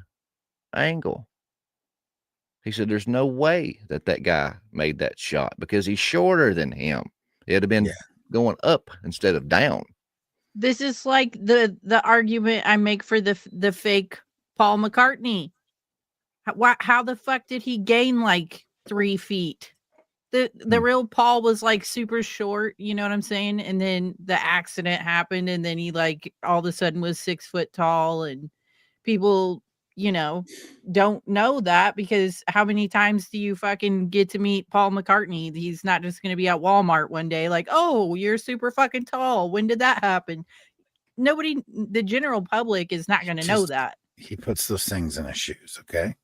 angle. He said, there's no way that guy made that shot because he's shorter than him. It'd have been going up instead of down. This is like the argument I make for the fake Paul McCartney. How the fuck did he gain like 3 feet? The real Paul was like super short, you know what I'm saying? And then the accident happened, and then he like all of a sudden was 6 foot tall, and people, don't know that because how many times do you fucking get to meet Paul McCartney? He's not just going to be at Walmart one day like, oh, you're super fucking tall. When did that happen? Nobody, the general public is not going to know that. He puts those things in his shoes. Okay.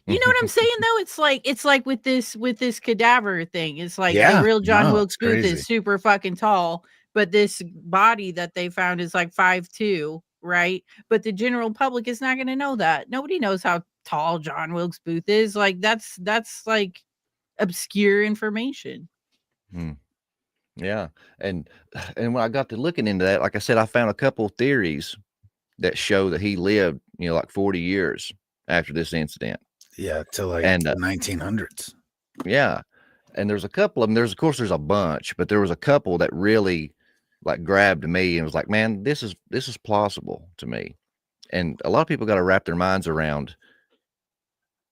You know what I'm saying though? It's like with this cadaver thing. It's like the real John Wilkes Booth is super fucking tall, but this body that they found is like 5'2", right? But the general public is not going to know that. Nobody knows how tall John Wilkes Booth is. Like that's like obscure information. Yeah, and when I got to looking into that, like I said, I found a couple of theories that show that he lived, like 40 years after this incident. Yeah, till like the 1900s. Yeah, and there's a couple of them. There's a bunch, but there was a couple that really like grabbed me and was like, man, this is plausible to me. And a lot of people got to wrap their minds around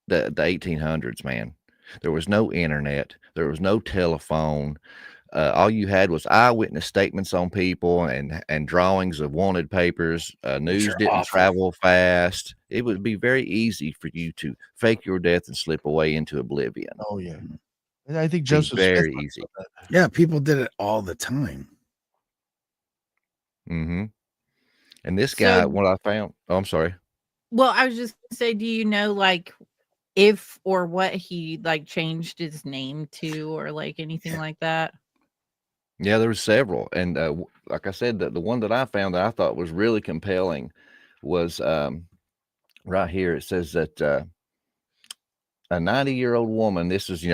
the 1800s, man. There was no internet, there was no telephone. All you had was eyewitness statements on people and drawings of wanted papers. News didn't travel fast. It would be very easy for you to fake your death and slip away into oblivion. Oh yeah, and I think Joseph very Smith easy. Yeah, people did it all the time. And this guy, what I found. Oh, I'm sorry. Well, I was just gonna say, do you know like if or what he like changed his name to or like anything like that? Yeah, there was several. And like I said, the one that I found that I thought was really compelling was right here. It says that a 90-year-old woman, this is,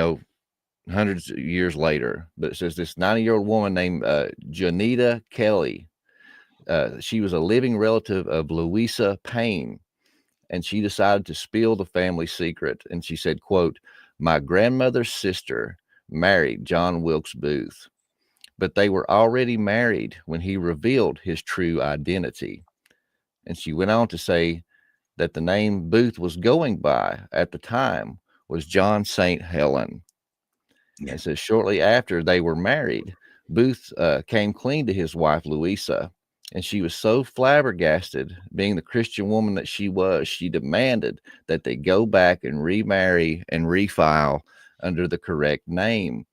hundreds of years later, but it says this 90-year-old woman named Janita Kelly. She was a living relative of Louisa Payne, and she decided to spill the family secret. And she said, quote, my grandmother's sister married John Wilkes Booth, but they were already married when he revealed his true identity. And she went on to say that the name Booth was going by at the time was John St. Helen. And says shortly after they were married, Booth came clean to his wife, Louisa, and she was so flabbergasted, being the Christian woman that she was, she demanded that they go back and remarry and refile under the correct name.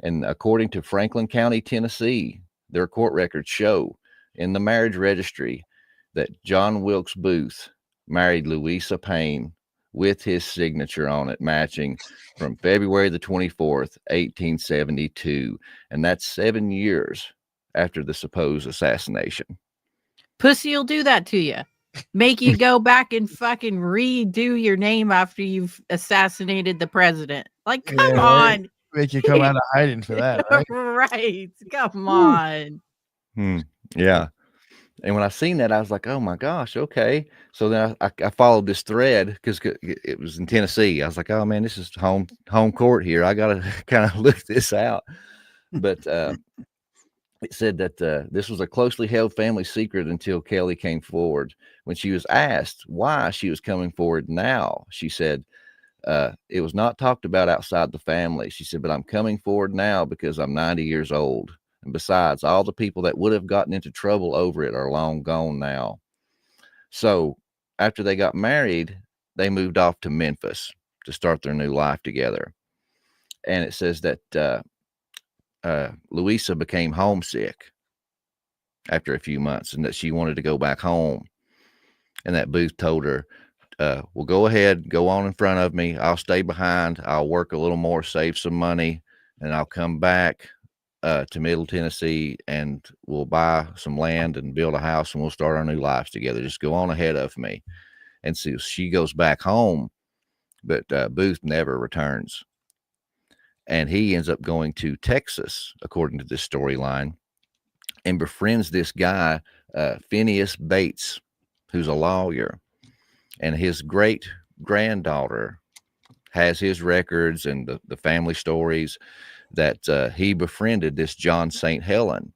And according to Franklin County, Tennessee, their court records show in the marriage registry that John Wilkes Booth married Louisa Payne with his signature on it, matching from February the 24th, 1872. And that's 7 years after the supposed assassination. Pussy will do that to you. Make you go back and fucking redo your name after you've assassinated the president. Like, come on. Make you come out of hiding for that, right? Right. Come on. Yeah. And when I seen that, I was like, oh my gosh, okay. So then I followed this thread because it was in Tennessee. I was like, oh man, this is home court here. I got to kind of look this out. But it said that this was a closely held family secret until Kelly came forward. When she was asked why she was coming forward now, she said, it was not talked about outside the family. She said, but I'm coming forward now because I'm 90 years old. And besides, all the people that would have gotten into trouble over it are long gone now. So after they got married, they moved off to Memphis to start their new life together. And it says that Louisa became homesick after a few months and that she wanted to go back home. And that Booth told her, well, go ahead, go on in front of me. I'll stay behind. I'll work a little more, save some money, and I'll come back to Middle Tennessee and we'll buy some land and build a house and we'll start our new lives together. Just go on ahead of me. And so she goes back home, but Booth never returns. And he ends up going to Texas, according to this storyline, and befriends this guy, Phineas Bates, who's a lawyer. And his great granddaughter has his records and the family stories that he befriended this John St. Helen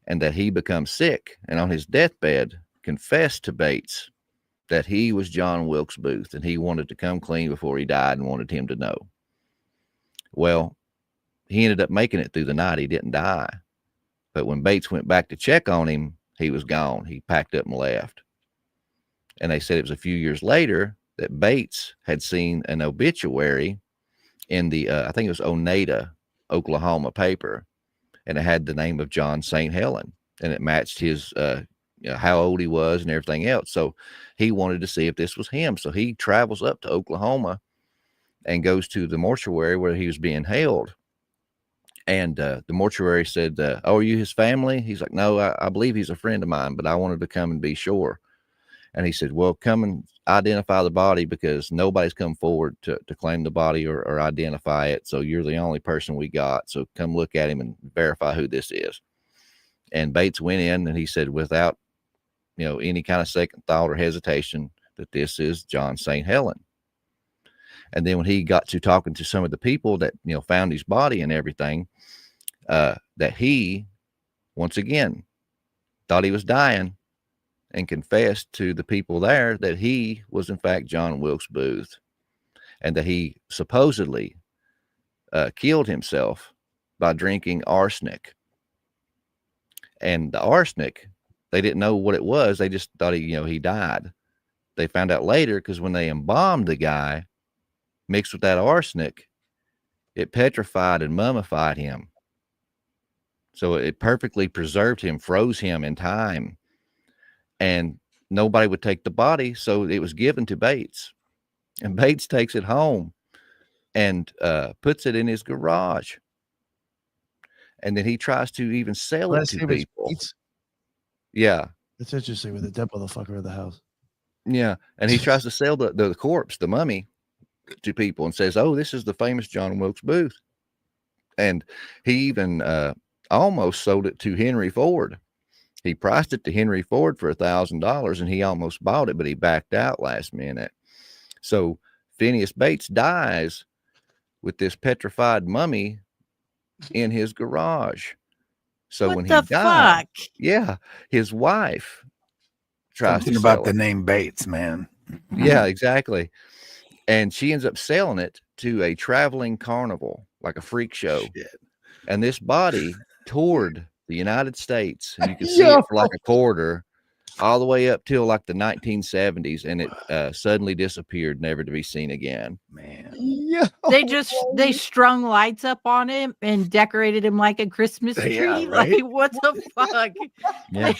and that he becomes sick. And on his deathbed, confessed to Bates that he was John Wilkes Booth and he wanted to come clean before he died and wanted him to know. Well, he ended up making it through the night. He didn't die. But when Bates went back to check on him, he was gone. He packed up and left. And they said it was a few years later that Bates had seen an obituary in the, I think it was Oneida, Oklahoma paper. And it had the name of John St. Helen. And it matched his, how old he was and everything else. So he wanted to see if this was him. So he travels up to Oklahoma and goes to the mortuary where he was being held. And the mortuary said, oh, are you his family? He's like, no, I believe he's a friend of mine, but I wanted to come and be sure. And he said, well, come and identify the body because nobody's come forward to claim the body or identify it. So you're the only person we got. So come look at him and verify who this is. And Bates went in and he said, without, any kind of second thought or hesitation, that this is John St. Helen. And then when he got to talking to some of the people that, found his body and everything, that he, once again, thought he was dying and confessed to the people there that he was, in fact, John Wilkes Booth and that he supposedly killed himself by drinking arsenic. And the arsenic, they didn't know what it was. They just thought he died. They found out later because when they embalmed the guy, mixed with that arsenic, it petrified and mummified him. So it perfectly preserved him, froze him in time. And nobody would take the body, so it was given to Bates. And Bates takes it home and puts it in his garage. And then he tries to even sell it to people. Yeah. That's interesting with the dead motherfucker in the house. Yeah. And he tries to sell the corpse, the mummy, to people and says, oh, this is the famous John Wilkes Booth. And he even almost sold it to Henry Ford. He priced it to Henry Ford for $1,000 and he almost bought it, but he backed out last minute. So Phineas Bates dies with this petrified mummy in his garage. So what when the he died, fuck? yeah, his wife tries Something to about sell the it. name Bates, man. Yeah, exactly. And she ends up selling it to a traveling carnival, like a freak show. Shit. And this body toured the United States, and you can see it for like a quarter, all the way up till like the 1970s, and it suddenly disappeared, never to be seen again. Man, Yeah. They strung lights up on him and decorated him like a Christmas tree. Yeah, right? Like, what the fuck? Yeah.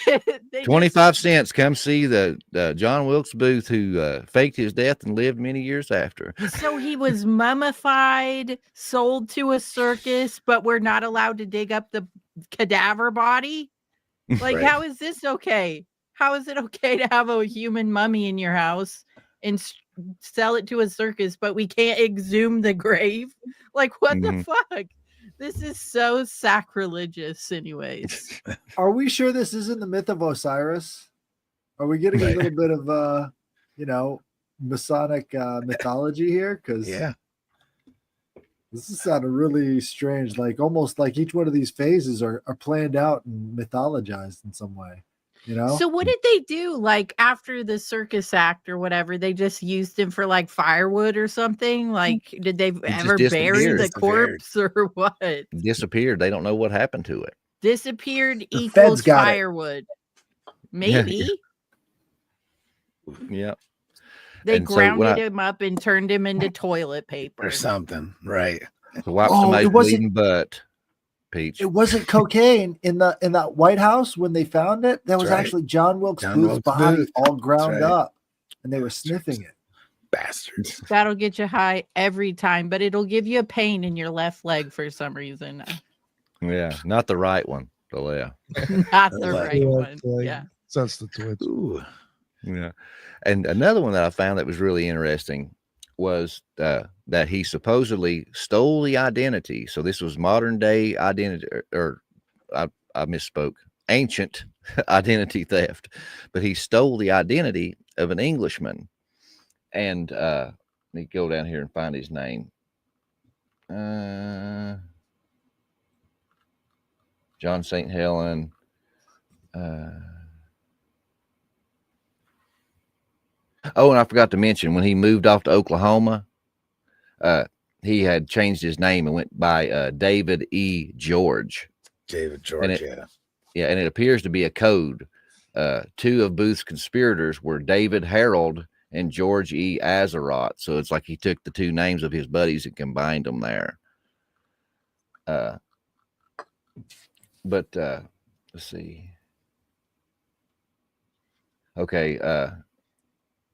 They 25 cents. Come see the John Wilkes Booth who faked his death and lived many years after. So he was mummified, sold to a circus, but we're not allowed to dig up the cadaver body. Like, Right. how is this okay? How is it okay to have a human mummy in your house and sell it to a circus, but we can't exhume the grave? Like, what the fuck? This is so sacrilegious, anyways. Are we sure this isn't the myth of Osiris? Are we getting a little bit of Masonic mythology here? Because this is sounding really strange. Like almost like each one of these phases are planned out and mythologized in some way. So what did they do? Like after the circus act or whatever, they just used him for like firewood or something? Like did they ever bury the corpse or what? Disappeared. They don't know what happened to it. Disappeared equals firewood. Maybe. Yeah. They grounded him up and turned him into toilet paper or something, right? So wipe somebody's bleeding butt. Peach. It wasn't cocaine in that White House when they found it. That was actually John Wilkes Booth's body all ground up, and they were sniffing it. Bastards. That'll get you high every time, but it'll give you a pain in your left leg for some reason. Yeah, not the right one. The left. Not the right one. Yeah. That's the twitch. Ooh. Yeah. And another one that I found that was really interesting was that he supposedly stole the identity. So this was modern day identity, or I misspoke, ancient identity theft, but he stole the identity of an Englishman. And let me go down here and find his name. John St. Helen. Oh, and I forgot to mention when he moved off to Oklahoma, he had changed his name and went by David E. George. David George, yeah, and it appears to be a code. Two of Booth's conspirators were David Harold and George E. Azeroth. So it's like he took the two names of his buddies and combined them there. But let's see. Okay.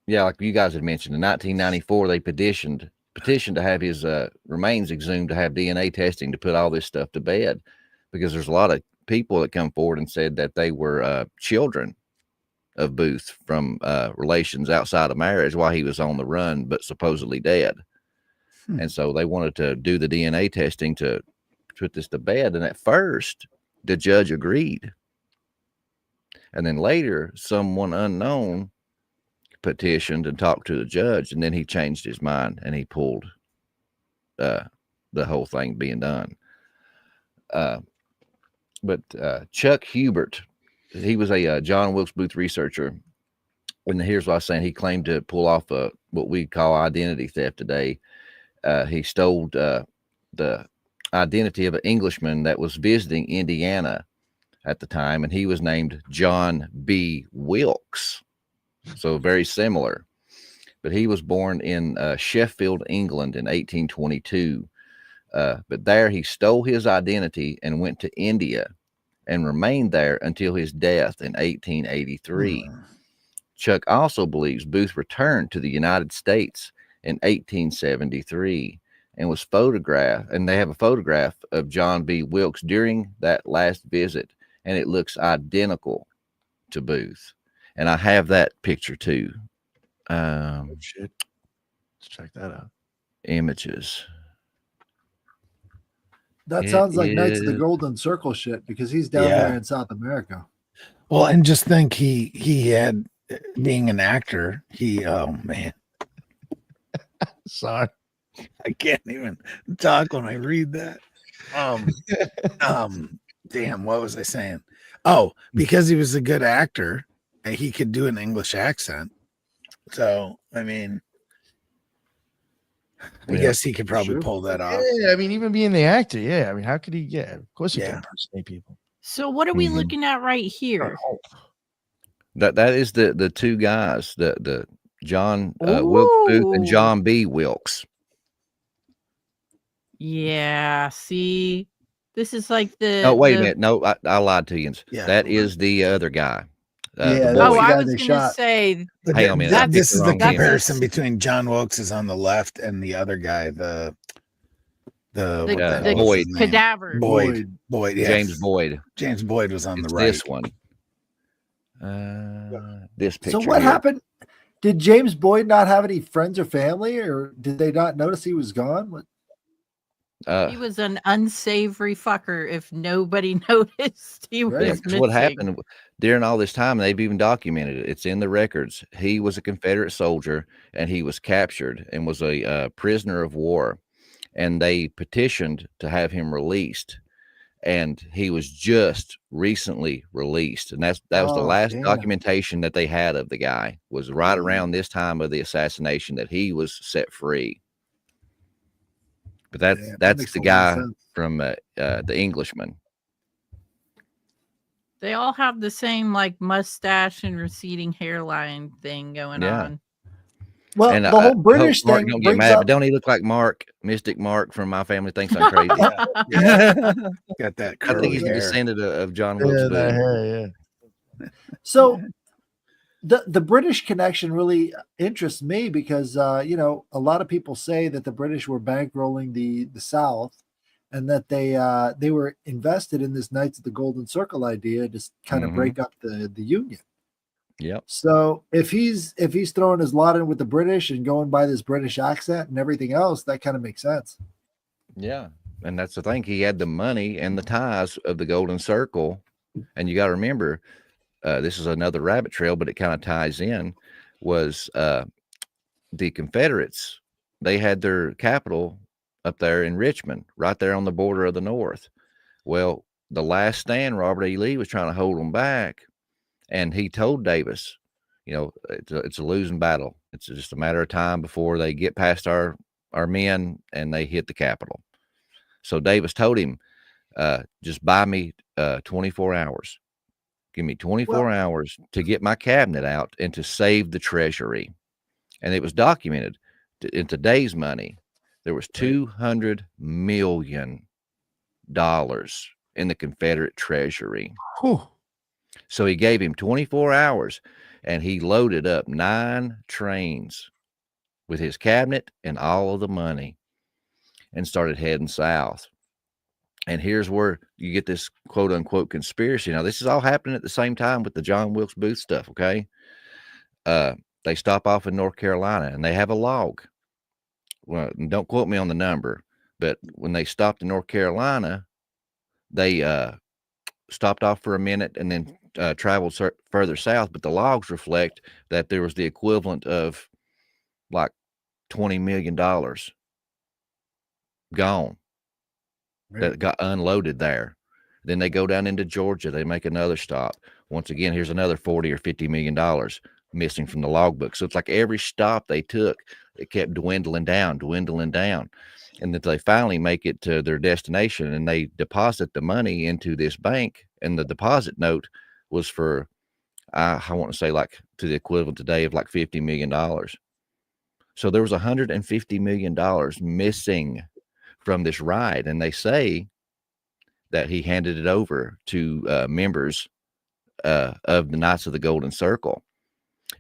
Yeah, like you guys had mentioned, in 1994, they petitioned to have his remains exhumed to have DNA testing to put all this stuff to bed, because there's a lot of people that come forward and said that they were children of Booth from relations outside of marriage while he was on the run, but supposedly dead. And so they wanted to do the DNA testing to put this to bed. And at first, the judge agreed. And then later, someone unknown petitioned and talked to the judge, and then he changed his mind and he pulled the whole thing being done. But Chuck Hubert, he was a John Wilkes Booth researcher, and here's what I was saying. He claimed to pull off what we call identity theft today. He stole the identity of an Englishman that was visiting Indiana at the time, and he was named John B. Wilkes. So very similar, but he was born in Sheffield, England in 1822. But there he stole his identity and went to India and remained there until his death in 1883. Chuck also believes Booth returned to the United States in 1873 and was photographed. And they have a photograph of John B. Wilkes during that last visit, and it looks identical to Booth. And I have that picture too. Shit. Let's check that out. Images. That sounds like Knights of the Golden Circle shit, because he's down there in South America. Well, and just think he had, being an actor, oh man. Sorry. I can't even talk when I read that. Damn, what was I saying? Oh, because he was a good actor, he could do an English accent. So, I mean, I guess he could probably pull that off. Yeah, I mean, even being the actor, I mean, how could he? Yeah, of course he can impersonate people. So, what are we looking at right here? That is the two guys, the John Wilkes Booth and John B. Wilkes. Yeah. See, this is like the. Oh, wait a minute. No, I lied to you. Yeah, that is the other guy. I was going to say. Hang on a minute. This is the comparison between John Wilkes is on the left and the other guy, the Boyd. Cadaver. Boyd. Yes. James Boyd. James Boyd was on the right. This one. This picture. So what happened? Did James Boyd not have any friends or family, or did they not notice he was gone? What? He was an unsavory fucker if nobody noticed he was missing. What happened during all this time, they've even documented it. It's in the records. He was a Confederate soldier, and he was captured and was a prisoner of war. And they petitioned to have him released. And he was just recently released. And that was the last documentation that they had of the guy, was right around this time of the assassination that he was set free. But that's the guy from the Englishman. They all have the same like mustache and receding hairline thing going on. Well, and the whole British thing. Mark don't get mad, but don't he look like Mark, Mystic Mark from My Family Thinks I'm Crazy? Got that. I think he's a descendant of John Wilkes Booth. So the British connection really interests me because you know, a lot of people say that the British were bankrolling the South, and that they were invested in this Knights of the Golden Circle idea to kind of break up the Union. Yep. So if he's throwing his lot in with the British and going by this British accent and everything else, that kind of makes sense. Yeah. And that's the thing. He had the money and the ties of the Golden Circle. And you got to remember, this is another rabbit trail, but it kind of ties in, was the Confederates. They had their capital up there in Richmond, right there on the border of the North. Well, the last stand, Robert E. Lee was trying to hold them back. And he told Davis, you know, it's a losing battle. It's just a matter of time before they get past our men and they hit the Capitol. So Davis told him, just buy me 24 hours. Give me 24 hours to get my cabinet out and to save the treasury. And it was documented in today's money. There was $200 million in the Confederate treasury. Whew. So he gave him 24 hours, and he loaded up 9 trains with his cabinet and all of the money and started heading south. And here's where you get this quote unquote conspiracy. Now, this is all happening at the same time with the John Wilkes Booth stuff. Okay. They stop off in North Carolina and they have a log. Well, don't quote me on the number, but when they stopped in North Carolina, they stopped off for a minute and then traveled further south. But the logs reflect that there was the equivalent of like $20 million gone that got unloaded there. Then they go down into Georgia. They make another stop. Once again, here's another $40 or $50 million missing from the logbook. So it's like every stop they took, it kept dwindling down. And that they finally make it to their destination and they deposit the money into this bank. And the deposit note was for, I want to say like to the equivalent today of like $50 million. So there was $150 million missing from this ride. And they say that he handed it over to members of the Knights of the Golden Circle.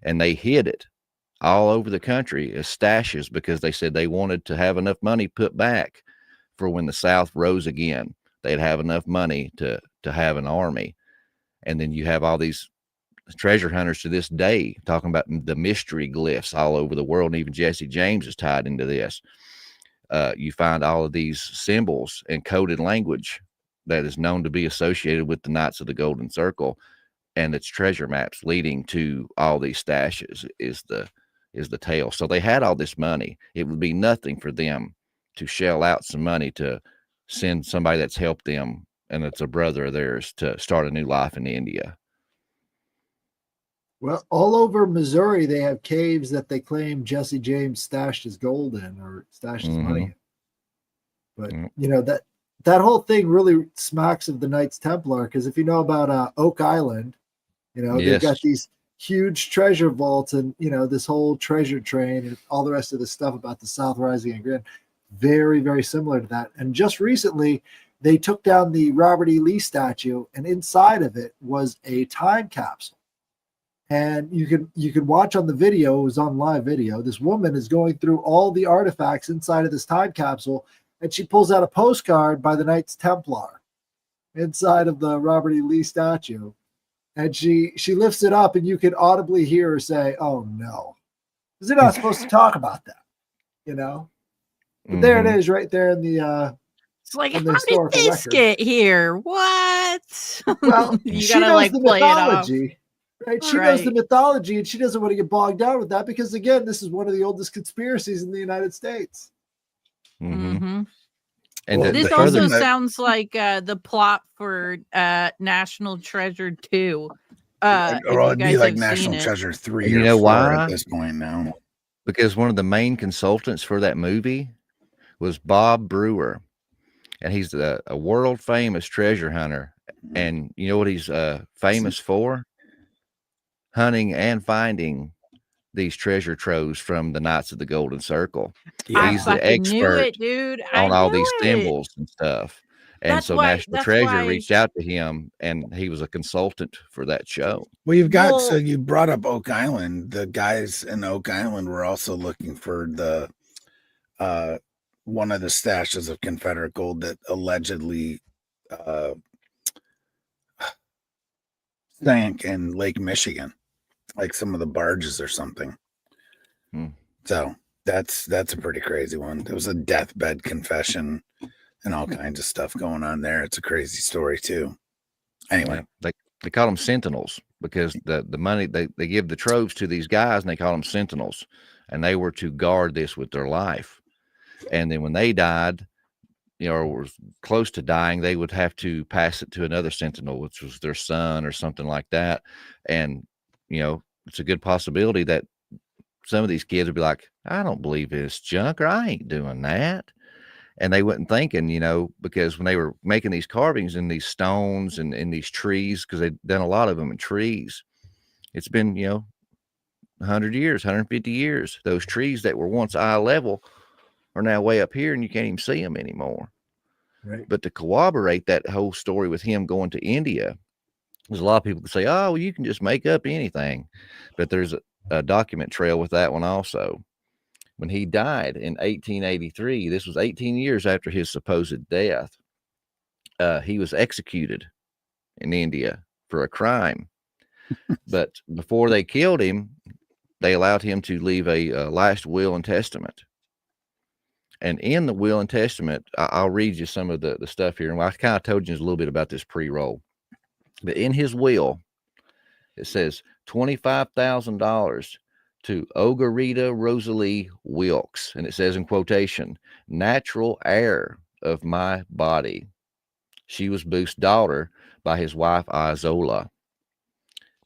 And they hid it all over the country as stashes because they said they wanted to have enough money put back for when the South rose again. They'd have enough money to have an army. And then you have all these treasure hunters to this day talking about the mystery glyphs all over the world. And even Jesse James is tied into this. You find all of these symbols and coded language that is known to be associated with the Knights of the Golden Circle, and its treasure maps leading to all these stashes is the tale. So they had all this money. It would be nothing for them to shell out some money to send somebody that's helped them, and it's a brother of theirs, to start a new life in India. Well, all over Missouri, they have caves that they claim Jesse James stashed his gold in or stashed his money in. But, you know, that whole thing really smacks of the Knights Templar, because if you know about Oak Island, you know, they've got these huge treasure vaults and, you know, this whole treasure train and all the rest of the stuff about the South Rising and Grand. Very, very similar to that. And just recently, they took down the Robert E. Lee statue, and inside of it was a time capsule. And you can watch on the video, it was on live video, this woman is going through all the artifacts inside of this time capsule, and she pulls out a postcard by the Knights Templar inside of the Robert E. Lee statue. And she lifts it up, and you can audibly hear her say, "Oh no," because they're not supposed to talk about that, you know. But there it is, right there in the It's like, in how the did historical this record. get here? What? Well, You she gotta knows like the play it off. mythology, right? She knows the Right. mythology, and she doesn't want to get bogged down with that because, again, this is one of the oldest conspiracies in the United States. Mm-hmm. And Well, This the also other- sounds like the plot for National Treasure 2. If or you it'd be guys like have National seen it. Treasure 3 And or you know 4 why? at this point now. because one of the main consultants for that movie was Bob Brewer, and he's a world famous treasure hunter. And you know what he's famous for? Hunting and finding these treasure troves from the Knights of the Golden Circle. I He's the fucking knew expert it, dude. I on all knew these it. symbols and stuff. And That's so why- National that's Treasure why- reached out to him, and he was a consultant for that show. Well, you've got, so Well- you brought up Oak Island. The guys in Oak Island were also looking for the one of the stashes of Confederate gold that allegedly sank in Lake Michigan, like some of the barges or something. So that's a pretty crazy one. There was a deathbed confession and all kinds of stuff going on there. It's a crazy story too. Anyway, They call them sentinels because the money they give the troves to these guys, and they call them sentinels, and they were to guard this with their life. And then when they died, you know, or was close to dying, they would have to pass it to another sentinel, which was their son or something like that. And you know, it's a good possibility that some of these kids would be like, I don't believe it's junk, or I ain't doing that. And they wasn't thinking, you know, because when they were making these carvings in these stones and in these trees, because they'd done a lot of them in trees, it's been, you know, 100 years, 150 years. Those trees that were once eye level are now way up here, and you can't even see them anymore. Right. But to corroborate that whole story with him going to India, there's a lot of people that say, oh, well, you can just make up anything. But there's a document trail with that one also. When he died in 1883, this was 18 years after his supposed death, he was executed in India for a crime. But before they killed him, they allowed him to leave a last will and testament. And in the will and testament, I'll read you some of the stuff here. And I kind of told you a little bit about this pre-roll. But in his will, it says $25,000 to Ogarita Rosalie Wilkes. And it says in quotation, natural heir of my body. She was Booth's daughter by his wife, Izola.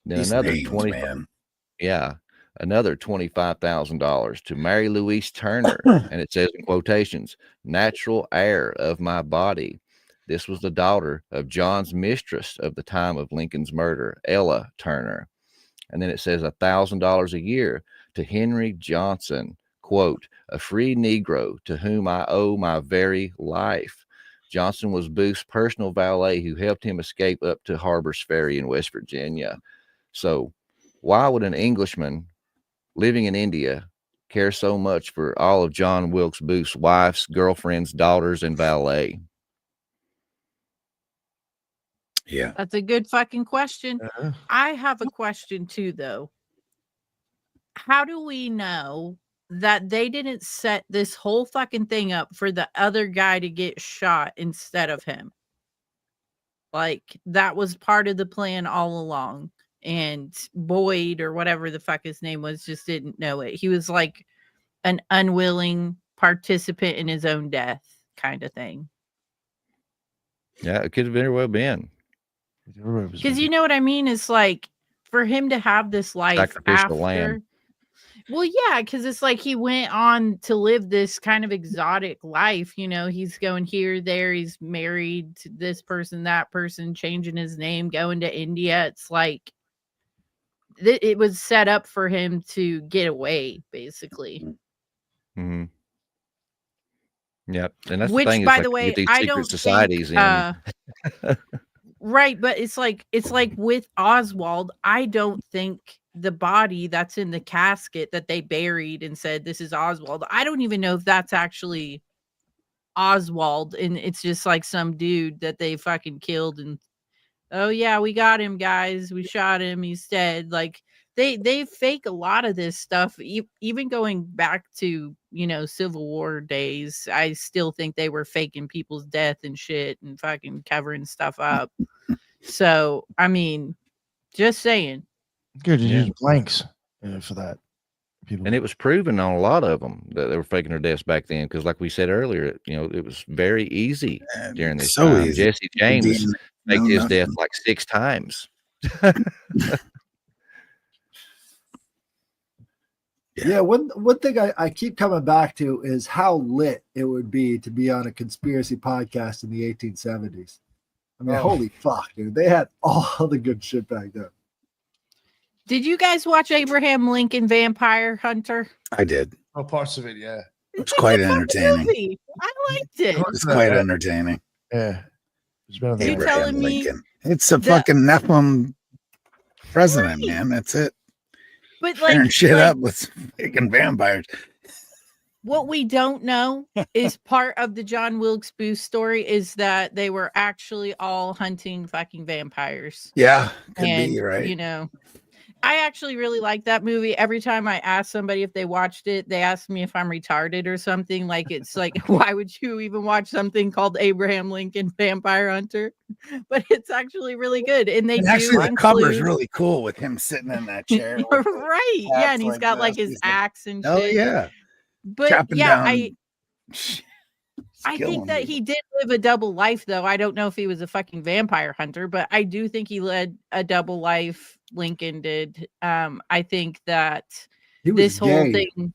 Then these another names, man. another $25,000 to Mary Louise Turner. And it says in quotations, natural heir of my body. This was the daughter of John's mistress of the time of Lincoln's murder, Ella Turner. And then it says $1,000 a year to Henry Johnson, quote, a free Negro to whom I owe my very life. Johnson was Booth's personal valet who helped him escape up to Harper's Ferry in West Virginia. So why would an Englishman living in India care so much for all of John Wilkes Booth's wife's, girlfriend's, daughters, and valet? Yeah. That's a good fucking question. Uh-huh. I have a question too, though. How do we know that they didn't set this whole fucking thing up for the other guy to get shot instead of him? Like, that was part of the plan all along. And Boyd, or whatever the fuck his name was, just didn't know it. He was like an unwilling participant in his own death kind of thing. Yeah, it could have very well been. Because you know what I mean? It's like, for him to have this life Sacrificial after. lamb. Well, yeah, because it's like he went on to live this kind of exotic life. You know, he's going here, there. He's married to this person, that person, changing his name, going to India. It's like it was set up for him to get away, basically. Mm-hmm. Yep. And that's Which, the thing. by is, the like, way, get these I secret don't societies think, in. right, but it's like with Oswald, I don't think the body that's in the casket that they buried and said this is Oswald, I don't even know if that's actually Oswald, and it's just like some dude that they fucking killed, and oh yeah, we got him, guys, we shot him, he's dead. Like, they fake a lot of this stuff. Even going back to, you know, Civil War days, I still think they were faking people's death and shit and fucking covering stuff up. So, I mean, just saying. Good to use blanks for that. People. And it was proven on a lot of them that they were faking their deaths back then. Because, like we said earlier, you know, it was very easy during this time. Easy. Jesse James faked his death like 6 times. Yeah, one thing I keep coming back to is how lit it would be to be on a conspiracy podcast in the 1870s. I mean, holy fuck, dude. They had all the good shit back then. Did you guys watch Abraham Lincoln Vampire Hunter? I did. Oh, parts of it, yeah. It's quite entertaining. Movie. I liked it. It's quite entertaining. Yeah. You telling me? It's a fucking Nephilim president, man. That's it. But like, tearing shit up with freaking vampires. What we don't know is part of the John Wilkes Booth story is that they were actually all hunting fucking vampires. Yeah, could and, be, right. You know, I actually really like that movie. Every time I ask somebody if they watched it, they ask me if I'm retarded or something. Like, it's like, why would you even watch something called Abraham Lincoln Vampire Hunter? But it's actually really good. And actually the cover is really cool with him sitting in that chair. Right. Yeah. And he's got like his axe and shit. Oh, yeah. But chopping yeah, down. I think that he did live a double life, though. I don't know if he was a fucking vampire hunter, but I do think he led a double life. Lincoln did. I think that this whole thing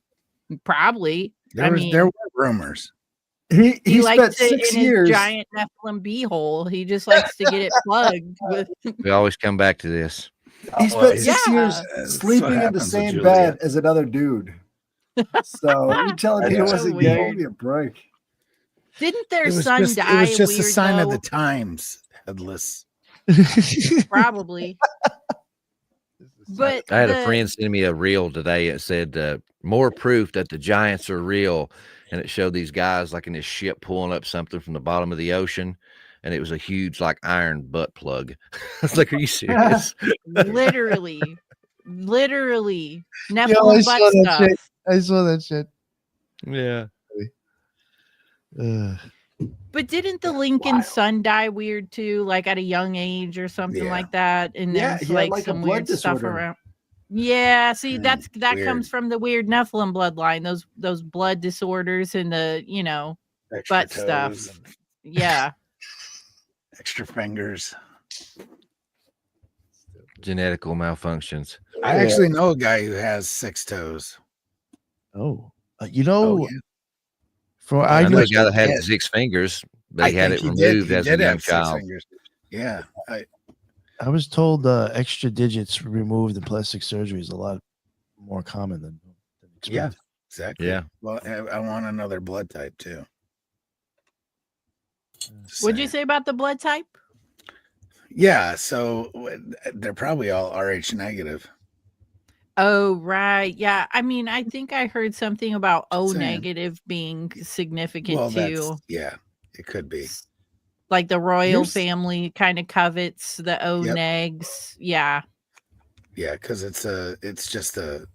probably. There were rumors. He likes spent it 6 in years. his giant Nephilim beehole. He just likes to get it plugged with. We always come back to this. He spent 6 years sleeping in the same bed as another dude. So you telling me it wasn't gay? Give me a break. Didn't their son die? It was just a sign of the times, headless. Probably. But I had a friend send me a reel today. It said more proof that the giants are real, and it showed these guys like in this ship pulling up something from the bottom of the ocean, and it was a huge like iron butt plug. I was like, "Are you serious?" Literally Nephilim butt stuff. Shit. I saw that shit. Yeah. But didn't the Lincoln son die weird too, like at a young age or something like that? And there's like some weird stuff around. Yeah, see, that comes from the weird Nephilim bloodline. Those blood disorders and the extra butt stuff. Yeah, extra fingers, genetical malfunctions. I actually know a guy who has 6 toes. Oh, I know a guy that had 6 fingers. They had it removed as a young child. Yeah, I was told extra digits removed in plastic surgery is a lot more common than expected. Yeah, exactly. Yeah. Well, I want another blood type too. What'd you say about the blood type? Yeah, so they're probably all Rh negative. Oh, right. Yeah. I mean, I think I heard something about O negative being significant too. Yeah, it could be. Like the royal family kind of covets the O negs. Yeah. Yeah, because it's just who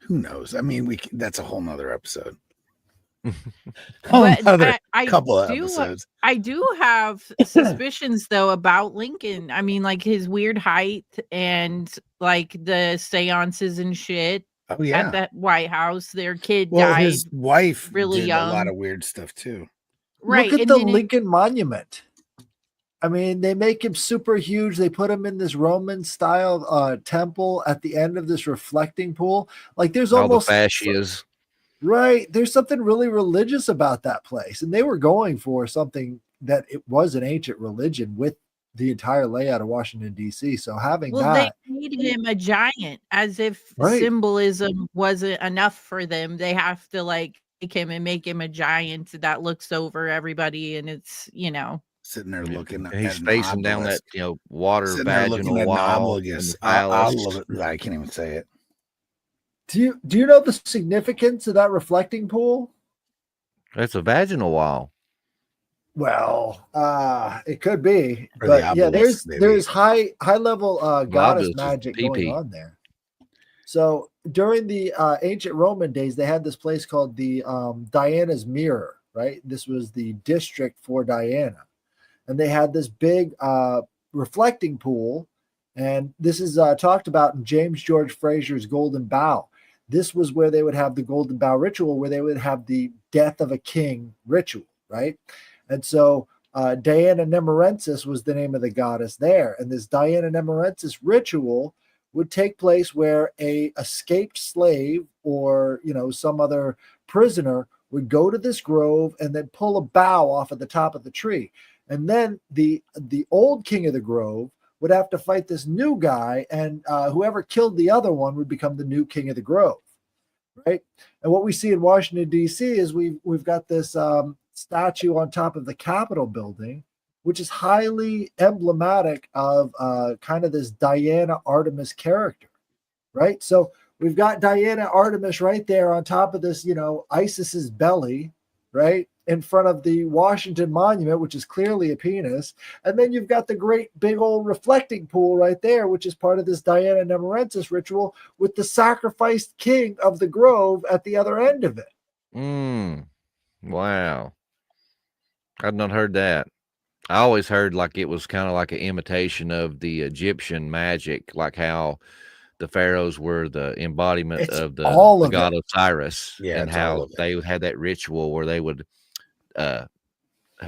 knows? I mean, that's a whole nother episode. Couple of episodes. I do have suspicions though about Lincoln. I mean, like his weird height and like the seances and shit. Oh yeah, at that White House, their kid died. His wife really did young. A lot of weird stuff too. Right. Look at the Lincoln Monument. I mean, they make him super huge. They put him in this Roman style temple at the end of this reflecting pool. Like there's all almost the fascias. Right. There's something really religious about that place. And they were going for something that it was an ancient religion with the entire layout of Washington, D.C. So having they made him a giant as if symbolism wasn't enough for them. They have to like take him and make him a giant that looks over everybody. And it's, sitting there looking at he's facing down that, water vaginal wall. I can't even say it. Do you know the significance of that reflecting pool? That's a vaginal wall. Well, it could be, but yeah, there's high level goddess magic going on there. So during the ancient Roman days, they had this place called the Diana's Mirror, right? This was the district for Diana. And they had this big reflecting pool. And this is talked about in James George Fraser's Golden Bough. This was where they would have the Golden Bough ritual, where they would have the death of a king ritual, right? And so Diana Nemorensis was the name of the goddess there. And this Diana Nemorensis ritual would take place where a escaped slave or, you know, some other prisoner would go to this grove and then pull a bough off of the top of the tree. And then the old king of the grove would have to fight this new guy, and whoever killed the other one would become the new king of the grove, right? And what we see in Washington, D.C. is we've got this statue on top of the Capitol building, which is highly emblematic of kind of this Diana Artemis character, right? So we've got Diana Artemis right there on top of this, you know, Isis's belly, right? In front of the Washington Monument, which is clearly a penis. And then you've got the great big old reflecting pool right there, which is part of this Diana Nemorensis ritual with the sacrificed king of the grove at the other end of it. Wow. I've not heard that. I always heard like it was kind of like an imitation of the Egyptian magic, like how the pharaohs were the embodiment of the god Osiris, and how they had that ritual where they would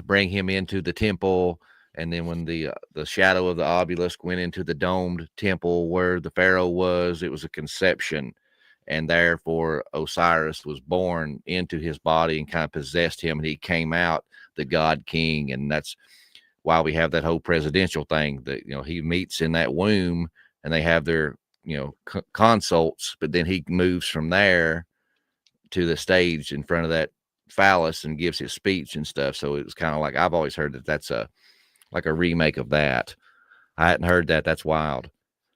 bring him into the temple, and then when the shadow of the obelisk went into the domed temple where the pharaoh was, it was a conception, and therefore Osiris was born into his body and kind of possessed him, and he came out the god king. And that's why we have that whole presidential thing that, you know, he meets in that womb and they have their, you know, consults, but then he moves from there to the stage in front of that phallus and gives his speech and stuff. So it was kind of like, I've always heard that that's like a remake of that. I hadn't heard that. That's wild.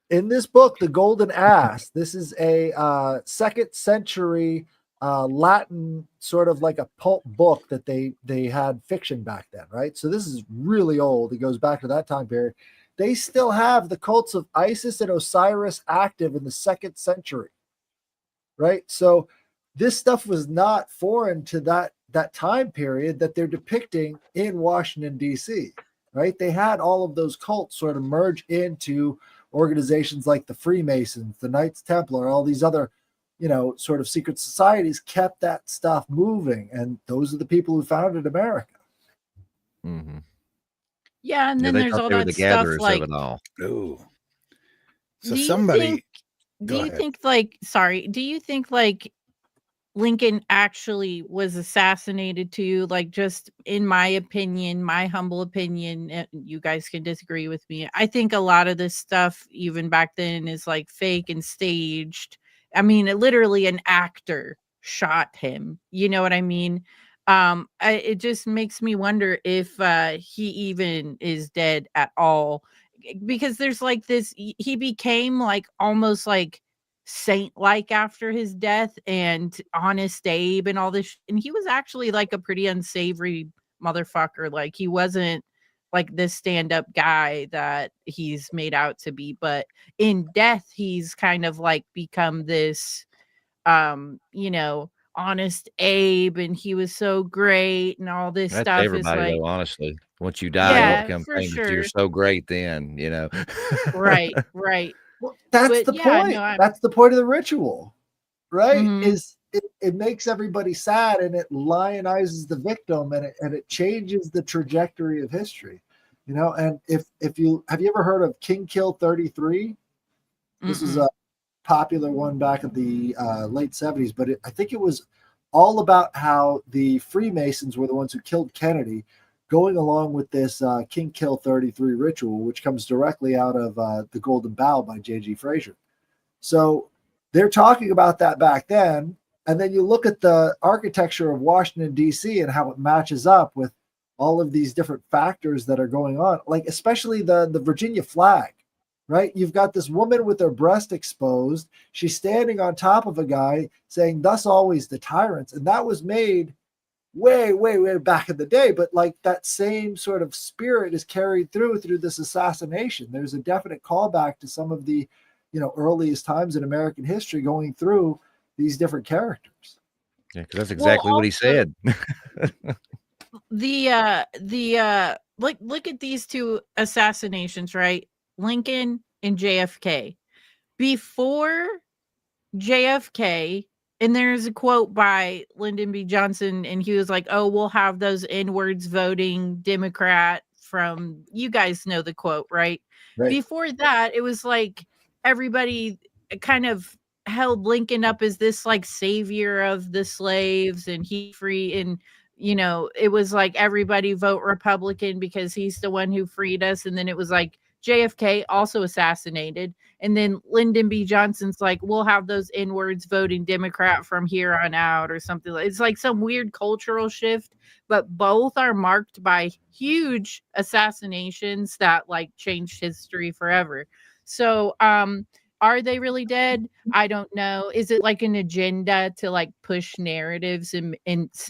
In this book, The Golden Ass, this is a 2nd century Latin sort of like a pulp book that they had fiction back then, right? So this is really old. It goes back to that time period. They still have the cults of Isis and Osiris active in the 2nd century, right? So this stuff was not foreign to that time period that they're depicting in Washington, D.C., right? They had all of those cults sort of merge into organizations like the Freemasons, the Knights Templar, all these other, you know, sort of secret societies kept that stuff moving. And those are the people who founded America. Mm-hmm. Yeah, and then there's all that stuff like, of it all. Ooh. So do you somebody think like Lincoln actually was assassinated too? Like, just in my opinion, my humble opinion, you guys can disagree with me, I think a lot of this stuff even back then is like fake and staged. I mean, literally an actor shot him, you know what I mean? It just makes me wonder if he even is dead at all, because there's like this, he became like almost like saint-like after his death, and Honest Abe and all this, and he was actually like a pretty unsavory motherfucker. Like, he wasn't like this stand-up guy that he's made out to be, but in death he's kind of like become this you know, Honest Abe, and he was so great and all this That's stuff. everybody, is like, though, honestly. Once you die, yeah, you become for famous. sure. You're so great then, you know. Right. Well, that's But the yeah, point. no, That's the point of the ritual, right? Mhm. Is it makes everybody sad, and it lionizes the victim, and it changes the trajectory of history, you know. And if you have you ever heard of King Kill 33? This is a popular one back in the late 70s, but I think it was all about how the Freemasons were the ones who killed Kennedy, going along with this King Kill 33 ritual, which comes directly out of The Golden Bough by J.G. Fraser. So they're talking about that back then, and then you look at the architecture of Washington, D.C., and how it matches up with all of these different factors that are going on, like especially the Virginia flag. Right? You've got this woman with her breast exposed. She's standing on top of a guy saying, "Thus always the tyrants." And that was made way, way, way back in the day. But like that same sort of spirit is carried through this assassination. There's a definite callback to some of the, earliest times in American history, going through these different characters. Yeah, because that's exactly what he said. Look at these two assassinations, right? Lincoln and JFK. Before JFK, and there's a quote by Lyndon B. Johnson, and he was like, "Oh, we'll have those N-words voting Democrat from," you guys know the quote, right? Before that, it was like everybody kind of held Lincoln up as this like savior of the slaves, and he free, and it was like everybody vote Republican because he's the one who freed us. And then it was like JFK also assassinated, and then Lyndon B. Johnson's like, "We'll have those N-words voting Democrat from here on out," or something. It's like some weird cultural shift, but both are marked by huge assassinations that like changed history forever. So are they really dead? I don't know. Is it like an agenda to like push narratives and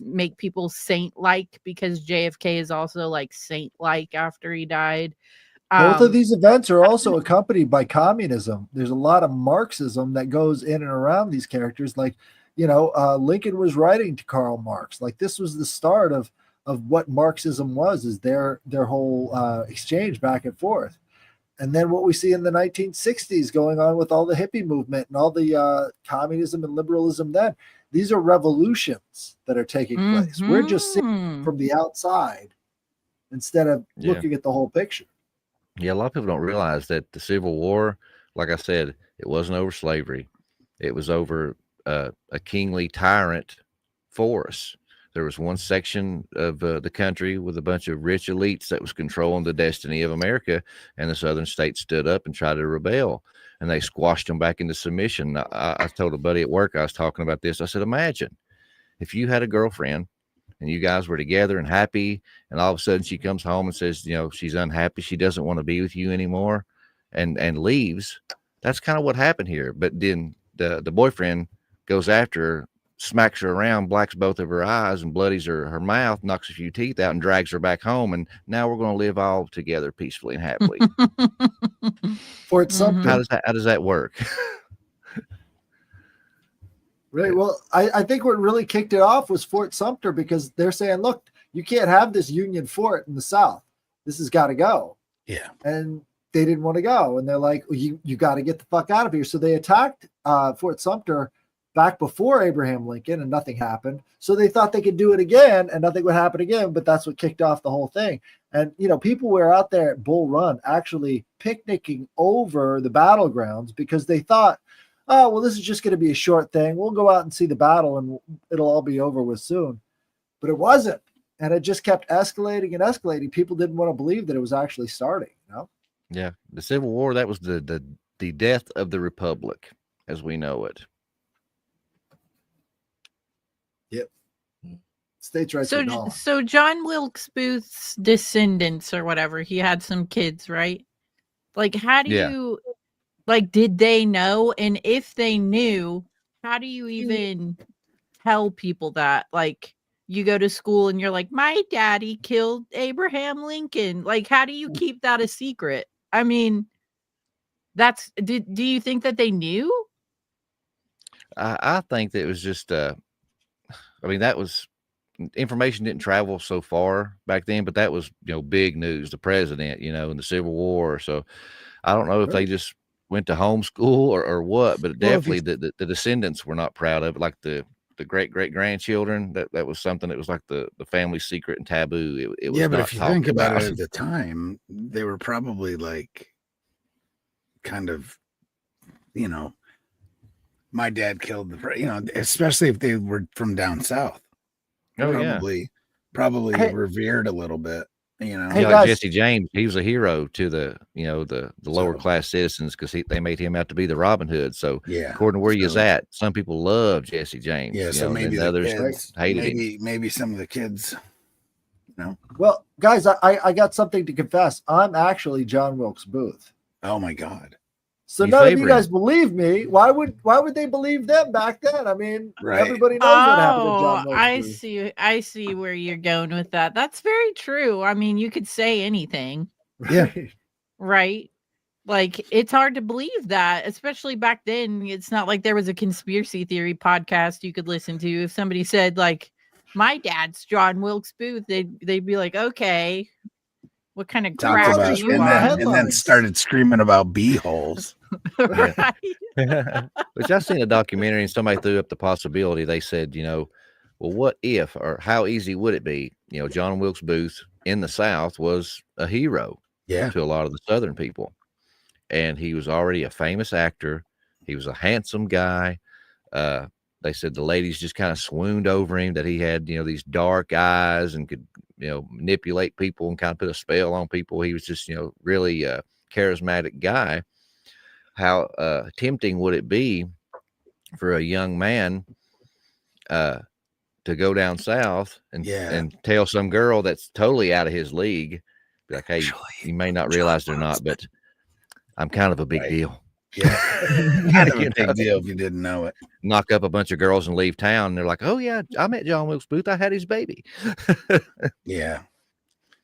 make people saint-like, because JFK is also like saint-like after he died? Both of these events are also accompanied by communism. There's a lot of Marxism that goes in and around these characters. Like, Lincoln was writing to Karl Marx. Like, this was the start of what Marxism was, is their whole exchange back and forth. And then what we see in the 1960s going on with all the hippie movement and all the communism and liberalism then, these are revolutions that are taking place. We're just seeing from the outside instead of looking at the whole picture. Yeah, a lot of people don't realize that the Civil War, like I said, it wasn't over slavery. It was over a kingly tyrant force. There was one section of the country with a bunch of rich elites that was controlling the destiny of America, and the southern states stood up and tried to rebel, and they squashed them back into submission. I told a buddy at work, I was talking about this. I said, imagine if you had a girlfriend and you guys were together and happy, and all of a sudden she comes home and says, she's unhappy, she doesn't want to be with you anymore, and leaves. That's kind of what happened here. But then the boyfriend goes after her, smacks her around, blacks both of her eyes and bloodies her mouth, knocks a few teeth out, and drags her back home. And now we're going to live all together peacefully and happily. Fort Sumter. How does that work? Right. Well, I think what really kicked it off was Fort Sumter, because they're saying, look, you can't have this Union fort in the South. This has got to go. Yeah. And they didn't want to go. And they're like, well, you got to get the fuck out of here. So they attacked Fort Sumter back before Abraham Lincoln, and nothing happened. So they thought they could do it again and nothing would happen again. But that's what kicked off the whole thing. And, people were out there at Bull Run actually picnicking over the battlegrounds, because they thought, oh, well, this is just going to be a short thing. We'll go out and see the battle and it'll all be over with soon. But it wasn't. And it just kept escalating and escalating. People didn't want to believe that it was actually starting, Yeah. The Civil War, that was the death of the Republic as we know it. Yep. States' rights are gone. So John Wilkes Booth's descendants or whatever, he had some kids, right? Like, how do you... Like, did they know? And if they knew, how do you even tell people that? Like, you go to school and you're like, my daddy killed Abraham Lincoln. Like, how do you keep that a secret? I mean, do you think that they knew? I think that it was just, that was, information didn't travel so far back then, but that was, big news, the president, in the Civil War. So I don't know if they just went to homeschool or what, but definitely the descendants were not proud of it. Like the great grandchildren, that was something that was like the family secret and taboo. It was but if you think about it at the time, they were probably like kind of, my dad killed especially if they were from down south. Probably revered a little bit. Like Jesse James, he was a hero to the lower class citizens, because they made him out to be the Robin Hood. So according to where he is at, some people love Jesse James. Yeah, so maybe the others kids, hated him. Maybe some of the kids. Well, guys, I got something to confess. I'm actually John Wilkes Booth. Oh my God. So none of you guys believe me. Why would they believe them back then? I mean, everybody knows what happened to John Wilkes Booth. I see where you're going with that. That's very true. I mean, you could say anything. Yeah. Right. Like, it's hard to believe that, especially back then. It's not like there was a conspiracy theory podcast you could listen to. If somebody said, like, my dad's John Wilkes Booth, they'd be like, okay, what kind of Talk crap are about you and on? then started screaming about bee holes. Right. Which I've seen a documentary and somebody threw up the possibility. They said, well, what if, or how easy would it be? John Wilkes Booth in the South was a hero to a lot of the Southern people. And he was already a famous actor. He was a handsome guy. They said the ladies just kind of swooned over him, that he had, these dark eyes and could, manipulate people and kind of put a spell on people. He was just, really a charismatic guy. How tempting would it be for a young man to go down south and tell some girl that's totally out of his league, be like, hey, you may not realize it or not, but I'm kind of a big deal. Yeah. Kind of a big deal if you didn't know it. Knock up a bunch of girls and leave town. And they're like, oh, yeah, I met John Wilkes Booth. I had his baby. Yeah.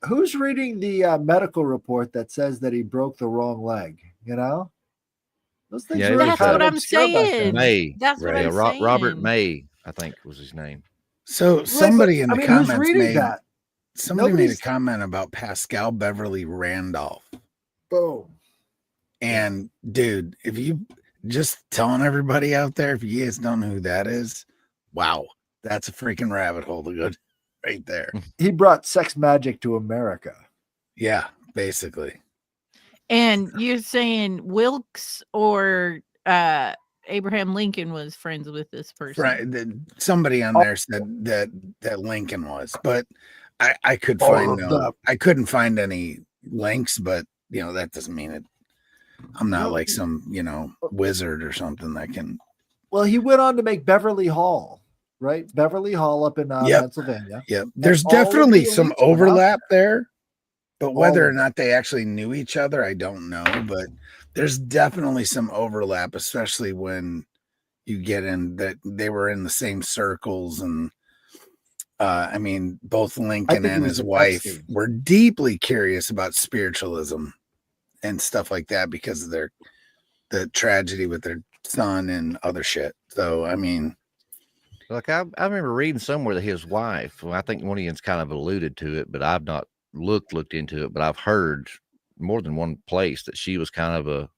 Who's reading the medical report that says that he broke the wrong leg? Those things were that's kind what of I'm obscure back saying. then. May. That's what I'm saying. Robert May, I think was his name. So somebody in the comments that? Somebody made a comment about Pascal Beverly Randolph. Boom. And dude, if you just telling everybody out there, if you guys don't know who that is, wow, that's a freaking rabbit hole to go right there. He brought sex magic to America. Yeah, basically. And you're saying Wilkes or Abraham Lincoln was friends with this person? Right. Somebody on there said that Lincoln was, but I couldn't find any links, but that doesn't mean it. I'm not like some, wizard or something that can. Well, he went on to make Beverly Hall, right? Beverly Hall up in Pennsylvania. Yep. There's definitely some overlap there, but whether or not they actually knew each other, I don't know. But there's definitely some overlap, especially when you get in that they were in the same circles. And I mean, both Lincoln and his wife were deeply curious about spiritualism and stuff like that because of the tragedy with their son and other shit. So, I mean, like I remember reading somewhere that his wife, well, I think one of you kind of alluded to it, but I've not looked into it, but I've heard more than one place that she was kind of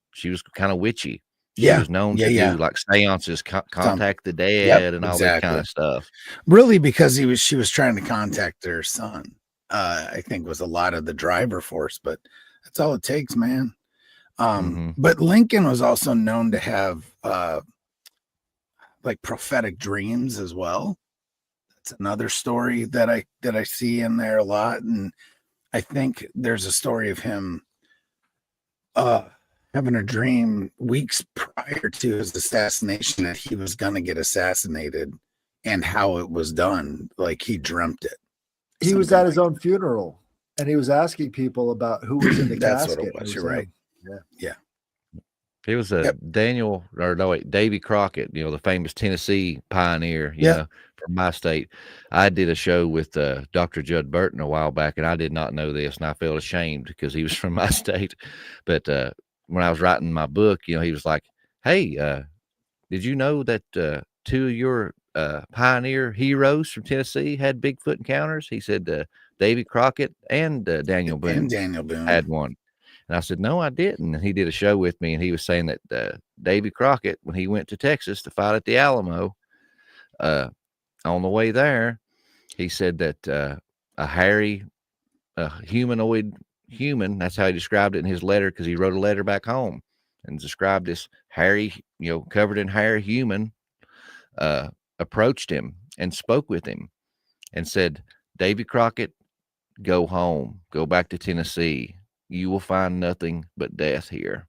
witchy. She was known to do like seances, contact the dead and all that kind of stuff. Really, because she was trying to contact their son, I think was a lot of the driver force, but that's all it takes, man. But Lincoln was also known to have like prophetic dreams as well. That's another story that I see in there a lot. And I think there's a story of him having a dream weeks prior to his assassination that he was going to get assassinated and how it was done. Like he dreamt it. He was at his own funeral. And he was asking people about who was in the That's casket. what it was. You're right. Yeah. It was Davy Crockett, the famous Tennessee pioneer, you know, from my state. I did a show with Dr. Judd Burton a while back, and I did not know this, and I felt ashamed because he was from my state. But when I was writing my book, he was like, hey, did you know that two of your pioneer heroes from Tennessee had Bigfoot encounters? He said Davy Crockett and Daniel Boone had one. And I said, no, I didn't. And he did a show with me, and he was saying that Davy Crockett, when he went to Texas to fight at the Alamo, on the way there, he said that a hairy, humanoid human, that's how he described it in his letter, because he wrote a letter back home and described this hairy, covered in hair human, approached him and spoke with him and said, Davy Crockett, go home, go back to Tennessee. You will find nothing but death here.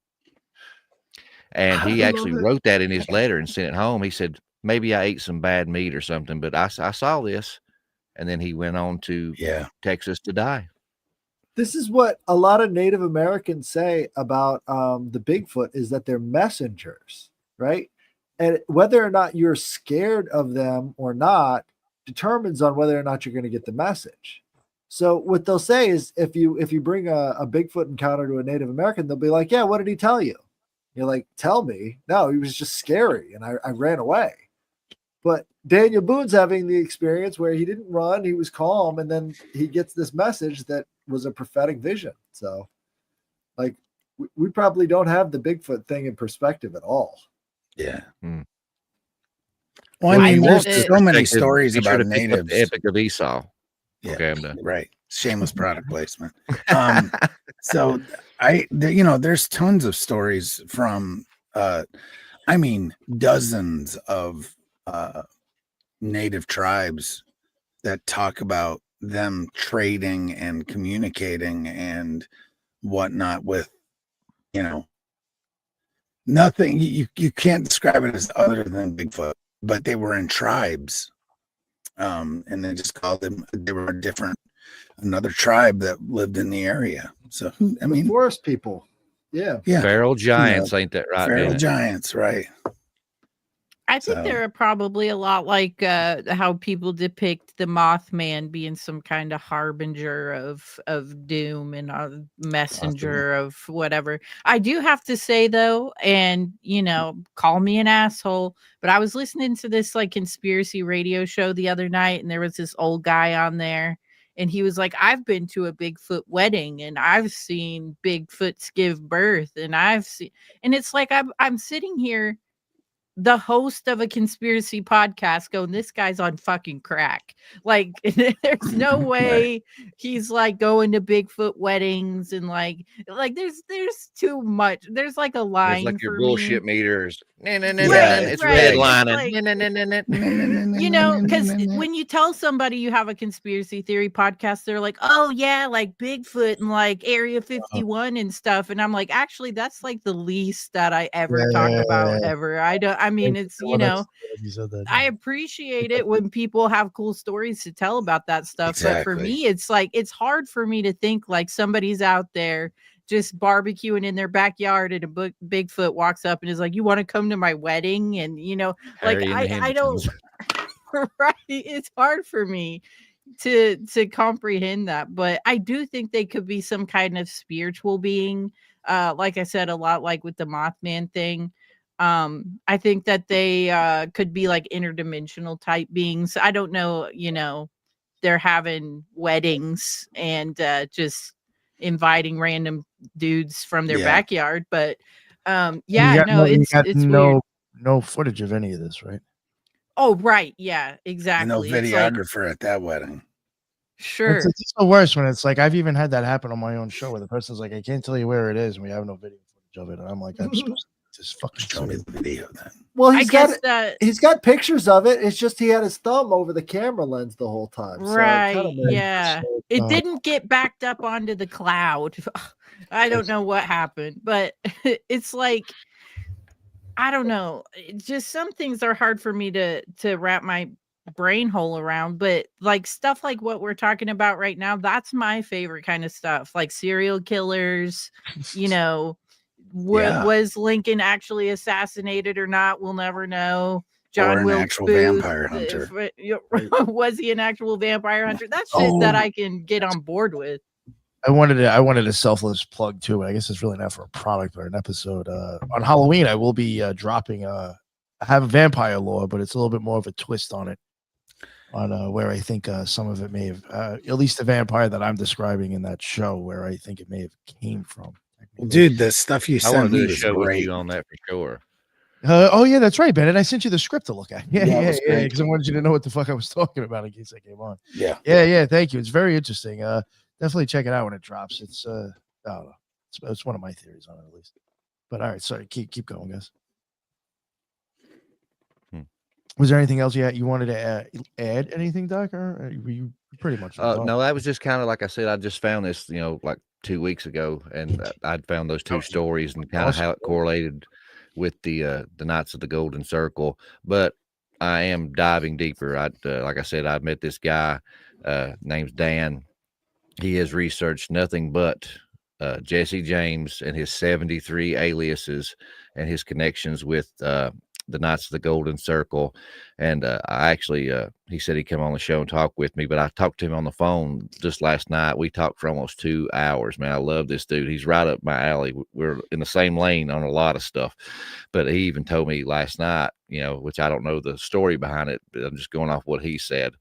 And he actually wrote that in his letter and sent it home. He said, maybe I ate some bad meat or something, but I saw this. And then he went on to Texas to die. This is what a lot of Native Americans say about the Bigfoot, is that they're messengers, right? And whether or not you're scared of them or not determines on whether or not you're going to get the message. So what they'll say is if you bring a Bigfoot encounter to a Native American, they'll be like, yeah, what did he tell you? You're like, tell me. No, he was just scary and I ran away. But Daniel Boone's having the experience where he didn't run, he was calm, and then he gets this message that was a prophetic vision. So like we probably don't have the Bigfoot thing in perspective at all. Yeah. Hmm. Well, I mean, there's it- so many stories Be sure about to pick up natives. the Epic of Esau. Yeah, Okay, I'm done. right. Shameless product placement. So there's tons of stories from, I mean, dozens of native tribes that talk about them trading and communicating and whatnot with, nothing. You can't describe it as other than Bigfoot, but they were in tribes. And they just called them, they were another tribe that lived in the area. So, I mean, Forest people. Yeah. Feral giants, ain't that right? Feral Bennett? giants, right? I think So- they're probably a lot like how people depict the Mothman being some kind of harbinger of doom and a messenger of whatever. I do have to say though, and call me an asshole, but I was listening to this like conspiracy radio show the other night, and there was this old guy on there, and he was like, "I've been to a Bigfoot wedding, and I've seen Bigfoots give birth, and and it's like I'm sitting here." The host of a conspiracy podcast going, this guy's on fucking crack. Like, there's no way he's like going to Bigfoot weddings and like there's too much. There's like a line There's like your for bullshit me. meters. It's right. redlining. Because when you tell somebody you have a conspiracy theory podcast, they're like, oh yeah, like Bigfoot and like Area 51 and stuff. And I'm like, actually, that's like the least that I ever talk about ever. I mean, it's, I appreciate it when people have cool stories to tell about that stuff. But for me, it's like, it's hard for me to think like somebody's out there just barbecuing in their backyard and a Bigfoot walks up and is like, you want to come to my wedding? And, like, I don't, right. It's hard for me to comprehend that, but I do think they could be some kind of spiritual being. Like I said, a lot like with the Mothman thing. I think that they could be like interdimensional type beings. I don't know, they're having weddings and just inviting random dudes from their backyard, but it's weird. No footage of any of this, right? Oh, right. Yeah, exactly. No videographer at that wedding. Sure. It's the worst when it's like, I've even had that happen on my own show where the person's like, I can't tell you where it is, and we have no video footage of it. And I'm like, I'm supposed to just fucking show me the video then. Well, he's got pictures of it. It's just he had his thumb over the camera lens the whole time. So right. Yeah. It didn't get backed up onto the cloud. I don't know what happened, but it's like, I don't know. Just some things are hard for me to wrap my brain hole around, but like stuff like what we're talking about right now, that's my favorite kind of stuff. Like serial killers, was Lincoln actually assassinated or not? We'll never know. John Wilkes actual Booth, vampire hunter. Was he an actual vampire hunter? That's shit that I can get on board with. I wanted a selfless plug too. I guess it's really not for a product or an episode. On Halloween, I will be dropping. I have a vampire lore, but it's a little bit more of a twist on it. On where I think some of it may have, at least the vampire that I'm describing in that show, where I think it may have came from. Dude, the stuff you I sent want to me do a is show with great. you on that for sure. Oh yeah, that's right, Bennett. I sent you the script to look at. Yeah, it was great. because I wanted you to know what the fuck I was talking about in case I came on. Yeah. Thank you. It's very interesting. Definitely check it out when it drops. It's I don't know. It's one of my theories on it at least. But all right, sorry. Keep going, guys. Was there anything else you wanted to add anything, Doc, or were you pretty much? No, that was just kind of like I said. I just found this, like 2 weeks ago, and I'd found those two stories and kind of how it correlated with the Knights of the Golden Circle. But I am diving deeper. Like I said, I've met this guy. Name's Dan. He has researched nothing but Jesse James and his 73 aliases and his connections with the Knights of the Golden Circle. And I actually, he said he'd come on the show and talk with me, but I talked to him on the phone just last night. We talked for almost 2 hours, man. I love this dude. He's right up my alley. We're in the same lane on a lot of stuff, but he even told me last night, you know, which I don't know the story behind it, but I'm just going off what he said.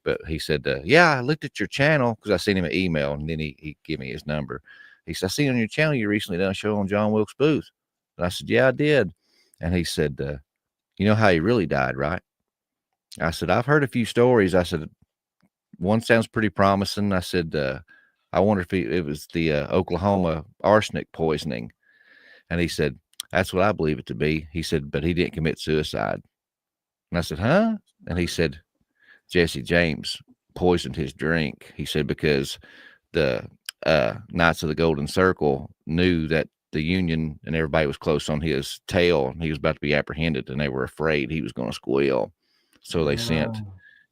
But he said, yeah, I looked at your channel because I sent him an email, and then he gave me his number. He said, I seen on your channel you recently done a show on John Wilkes Booth. And I said, yeah, I did. And he said, you know how he really died, right? I said, I've heard a few stories. I said, one sounds pretty promising. I said, I wonder if it was the Oklahoma arsenic poisoning. And he said, that's what I believe it to be. He said, but he didn't commit suicide. And I said, huh? And he said, Jesse James poisoned his drink. He said, because the Knights of the Golden Circle knew that the Union and everybody was close on his tail, and he was about to be apprehended, and they were afraid he was going to squeal. So they sent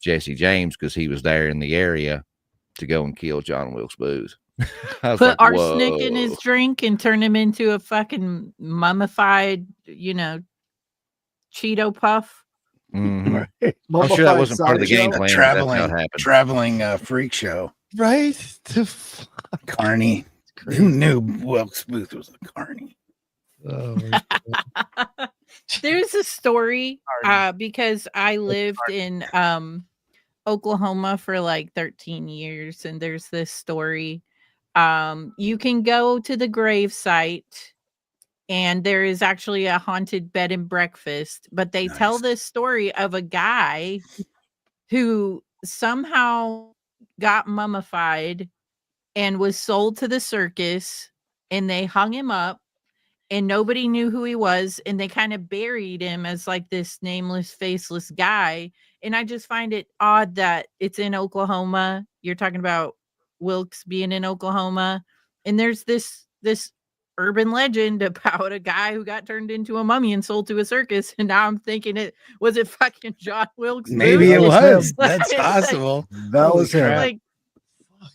Jesse James, because he was there in the area, to go and kill John Wilkes Booth. Put like, arsenic in his drink and turn him into a fucking mummified, you know, Cheeto puff. Mm-hmm. I'm sure that wasn't part of the game plan. Traveling freak show, right? Carney. Who knew Wilkes Booth was a carny? Oh, there's a story because I lived in Oklahoma for like 13 years, and there's this story. You can go to the grave site, and there is actually a haunted bed and breakfast, but they tell this story of a guy who somehow got mummified and was sold to the circus, and they hung him up, and nobody knew who he was, and they kind of buried him as like this nameless, faceless guy. And I just find it odd that it's in Oklahoma. You're talking about Wilkes being in Oklahoma, and there's this urban legend about a guy who got turned into a mummy and sold to a circus. And now I'm thinking, it was it fucking John Wilkes? Maybe it was. That's possible. Like, that was him. Like,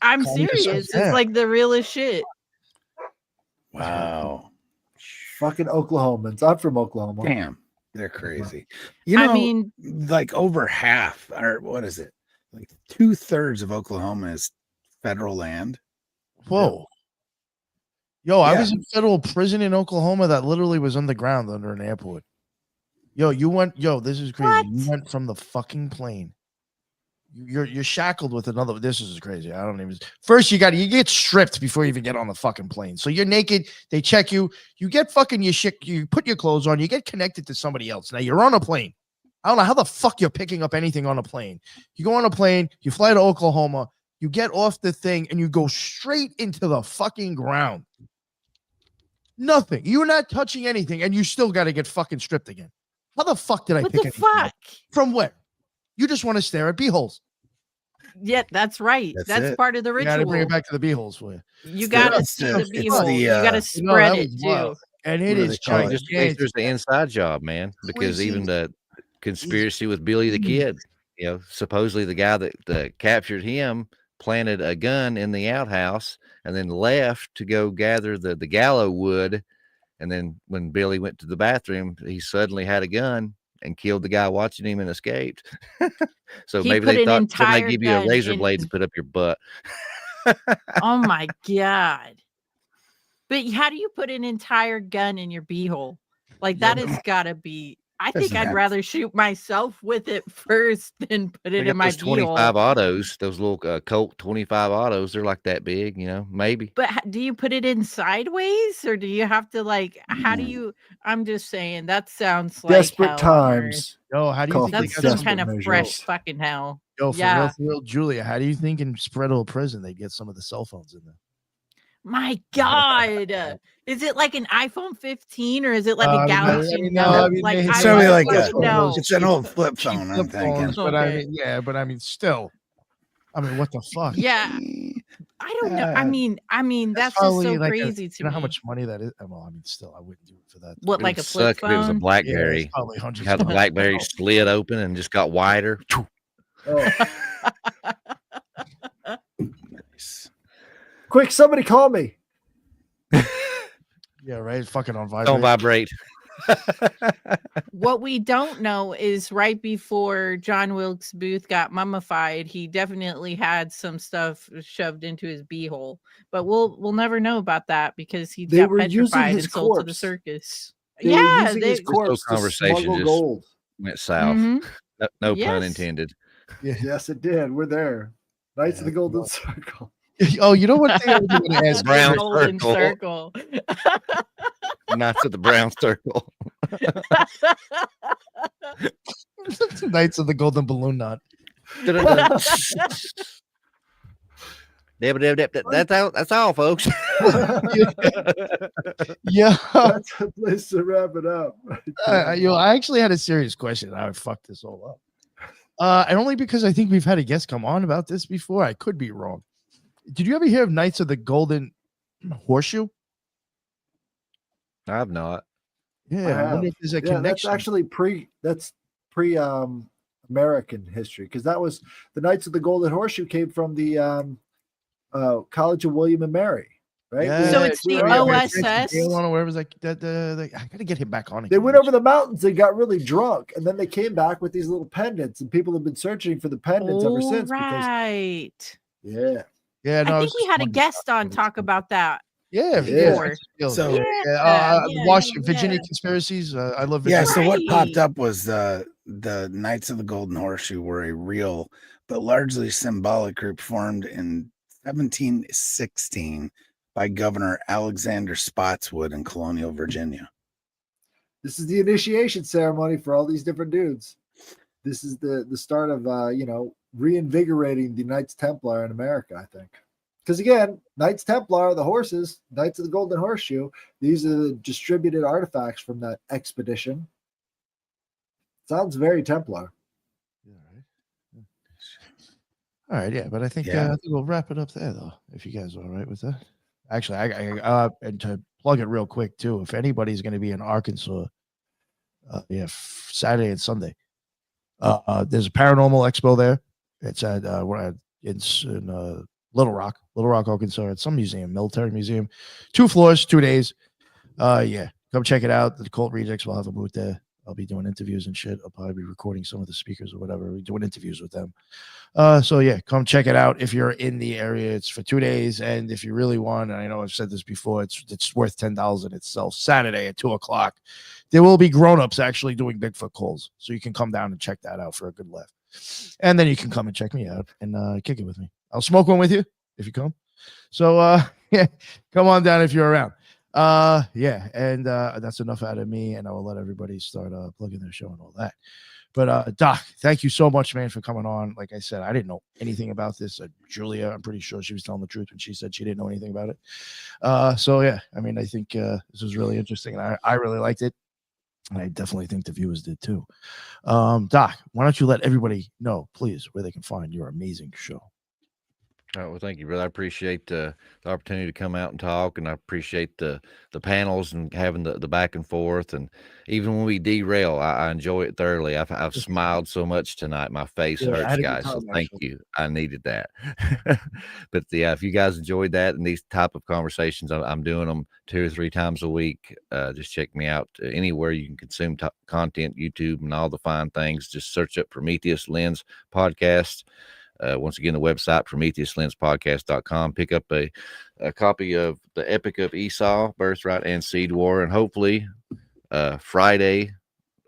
I'm serious. It's like the realest shit. Wow. Fucking Oklahomans. I'm from Oklahoma. Damn. They're crazy. You know, I mean, like over half, or what is it? Like 2/3 of Oklahoma is federal land. Whoa. Yo, I was in federal prison in Oklahoma that literally was underground under an airport. Yo, this is crazy. What? You went from the fucking plane. You're shackled with another. This is crazy. I don't even. First, you get stripped before you even get on the fucking plane. So you're naked. They check you. You get fucking your shit. You put your clothes on. You get connected to somebody else. Now you're on a plane. I don't know how the fuck you're picking up anything on a plane. You go on a plane. You fly to Oklahoma. You get off the thing and you go straight into the fucking ground. Nothing. You're not touching anything, and you still got to get fucking stripped again. How the fuck did I pick anything up? From where? You just want to stare at beeholes. Yeah, that's right. That's part of the ritual. You got to bring it back to the beeholes for you. You got to see the beehole. You got to spread it too. Wild. And it is just there's the inside job, man. Because even the conspiracy with Billy the Kid, you know, supposedly the guy that captured him planted a gun in the outhouse and then left to go gather the gallows wood. And then when Billy went to the bathroom, he suddenly had a gun and killed the guy watching him and escaped. So maybe they thought somebody give you a razor blade to put up your butt. Oh my God. But how do you put an entire gun in your beehole? Like that has got to be, I think I'd rather shoot myself with it first than put it in my beehole. 25 autos, those little Colt 25 autos, they're like that big, you know, maybe. But do you put it in sideways, or do you have to like, how do you, I'm just saying that sounds like desperate times. Yo, how do you think that's some kind of fresh fucking hell? Yo, for real, Julia, how do you think in Spreadle Prison they get some of the cell phones in there? My God, is it like an iPhone 15 or is it like a Galaxy Note? It's an old flip phone. I'm thinking, but I mean, still, what the fuck? Yeah, I don't know. I mean, that's just so like crazy to me. You know how much money that is? Well, I mean, still, I wouldn't do it for that. What, like a flip phone? It was a BlackBerry. Probably hundreds. How the BlackBerry slid open and just got wider. Oh. Quick, somebody call me. Yeah, right. Fucking on vibrate. Don't vibrate. What we don't know is right before John Wilkes Booth got mummified, he definitely had some stuff shoved into his beehole. But we'll never know about that because he They got were using petrified his and sold to the corpse. circus. They were Yeah, using his This whole corpse to conversation smuggle just gold. went south. Mhm. No pun Yes. intended. Yes, it did. We're there. Knights of the Golden Circle. Oh, you know what thing I was going to ask? Brown Golden circle. Knights of the brown circle. Knights of the Golden Balloon Knot. That's all, folks. Yeah. That's a place to wrap it up. I actually had a serious question. I would fuck this all up. And only because I think we've had a guest come on about this before. I could be wrong. Did you ever hear of Knights of the Golden Horseshoe? I've not. Yeah, I wonder if there's a connection. That's actually pre American history, because that was the Knights of the Golden Horseshoe came from the College of William and Mary, right? Yeah, So it's the OSS. Or whatever. Was like that. I gotta get him back on. They went over the mountains. They got really drunk, and then they came back with these little pendants, and people have been searching for the pendants ever since. Right. Yeah. Yeah, no, I think we had a guest on talk about that. Yeah, before. So Washington, Virginia conspiracies. I love Virginia. Yeah, so what popped up was the Knights of the Golden Horseshoe were a real but largely symbolic group formed in 1716 by Governor Alexander Spotswood in colonial Virginia. This is the initiation ceremony for all these different dudes. This is the start of reinvigorating the Knights Templar in America, I think. Because again, Knights Templar, the horses, Knights of the Golden Horseshoe, these are the distributed artifacts from that expedition. Sounds very Templar. All right, yeah, but I think we'll wrap it up there, though, if you guys are all right with that. Actually, and to plug it real quick, too, if anybody's going to be in Arkansas, Saturday and Sunday, there's a paranormal expo there. It's at in Little Rock, Arkansas, at some museum, military museum. 2 floors, 2 days. Come check it out. The Cult Rejects will have a booth there. I'll be doing interviews and shit. I'll probably be recording some of the speakers or whatever. We're doing interviews with them. Come check it out if you're in the area. It's for 2 days, and if you really want, and I know I've said this before, it's worth $10 in itself. Saturday at 2:00, there will be grown-ups actually doing Bigfoot calls, so you can come down and check that out for a good laugh. And then you can come and check me out and kick it with me. I'll smoke one with you if you come. So come on down if you're around. And that's enough out of me, and I will let everybody start plugging their show and all that. But Doc, thank you so much, man, for coming on. Like I said, I didn't know anything about this. Julia, I'm pretty sure she was telling the truth when she said she didn't know anything about it. I think this was really interesting, and I really liked it. And I definitely think the viewers did too. Doc, why don't you let everybody know, please, where they can find your amazing show? All right, well, thank you, brother. I appreciate the opportunity to come out and talk, and I appreciate the panels and having the back and forth. And even when we derail, I enjoy it thoroughly. I've smiled so much tonight. My face hurts, guys. So thank you. I needed that. But if you guys enjoyed that and these type of conversations, I'm doing them 2 or 3 times a week. Just check me out anywhere you can consume content, YouTube and all the fine things. Just search up Prometheus Lens Podcast. Once again, the website, PrometheusLensPodcast.com. Pick up a copy of the Epic of Esau, Birthright, and Seed War. And hopefully Friday,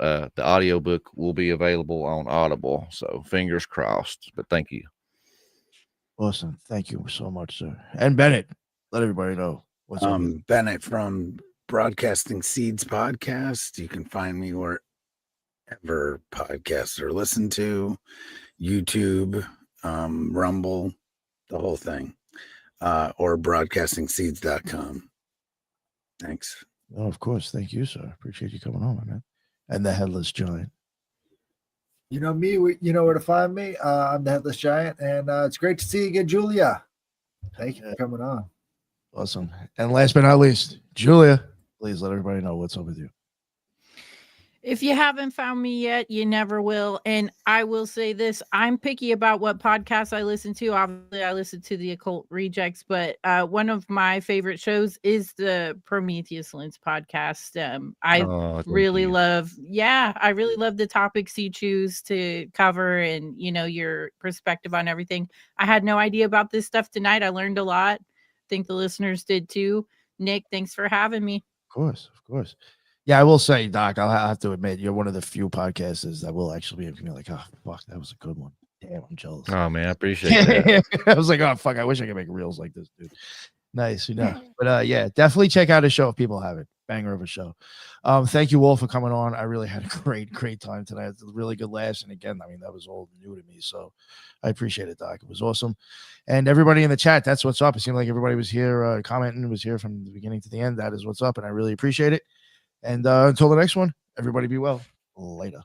the audiobook will be available on Audible. So fingers crossed. But thank you. Awesome. Thank you so much, sir. And Bennett, let everybody know what's up. Bennett from Broadcasting Seeds Podcast. You can find me wherever podcasts are listened to, YouTube, Rumble, the whole thing, or broadcastingseeds.com. Thanks. Oh, of course. Thank you, sir. Appreciate you coming on, man. And the Headless Giant. You know me, you know where to find me. I'm the Headless Giant, and it's great to see you again, Julia. Thank you for coming on. Awesome. And last but not least, Julia, please let everybody know what's up with you. If you haven't found me yet, you never will. And I will say this, I'm picky about what podcasts I listen to. Obviously, I listen to the Occult Rejects, but one of my favorite shows is the Prometheus Lens podcast. I really love the topics you choose to cover and, your perspective on everything. I had no idea about this stuff tonight. I learned a lot. I think the listeners did too. Nick, thanks for having me. Of course. Yeah, I will say, Doc, I'll have to admit, you're one of the few podcasters that will actually be like, oh, fuck, that was a good one. Damn, I'm jealous. Oh, man, I appreciate that. I was like, oh, fuck, I wish I could make reels like this, dude. Nice, But yeah, definitely check out his show if people haven't. Banger of a show. Thank you all for coming on. I really had a great time tonight. It's a really good laughs. And again, I mean, that was all new to me. So I appreciate it, Doc. It was awesome. And everybody in the chat, that's what's up. It seemed like everybody was here commenting, was here from the beginning to the end. That is what's up. And I really appreciate it. And until the next one, everybody be well. Later.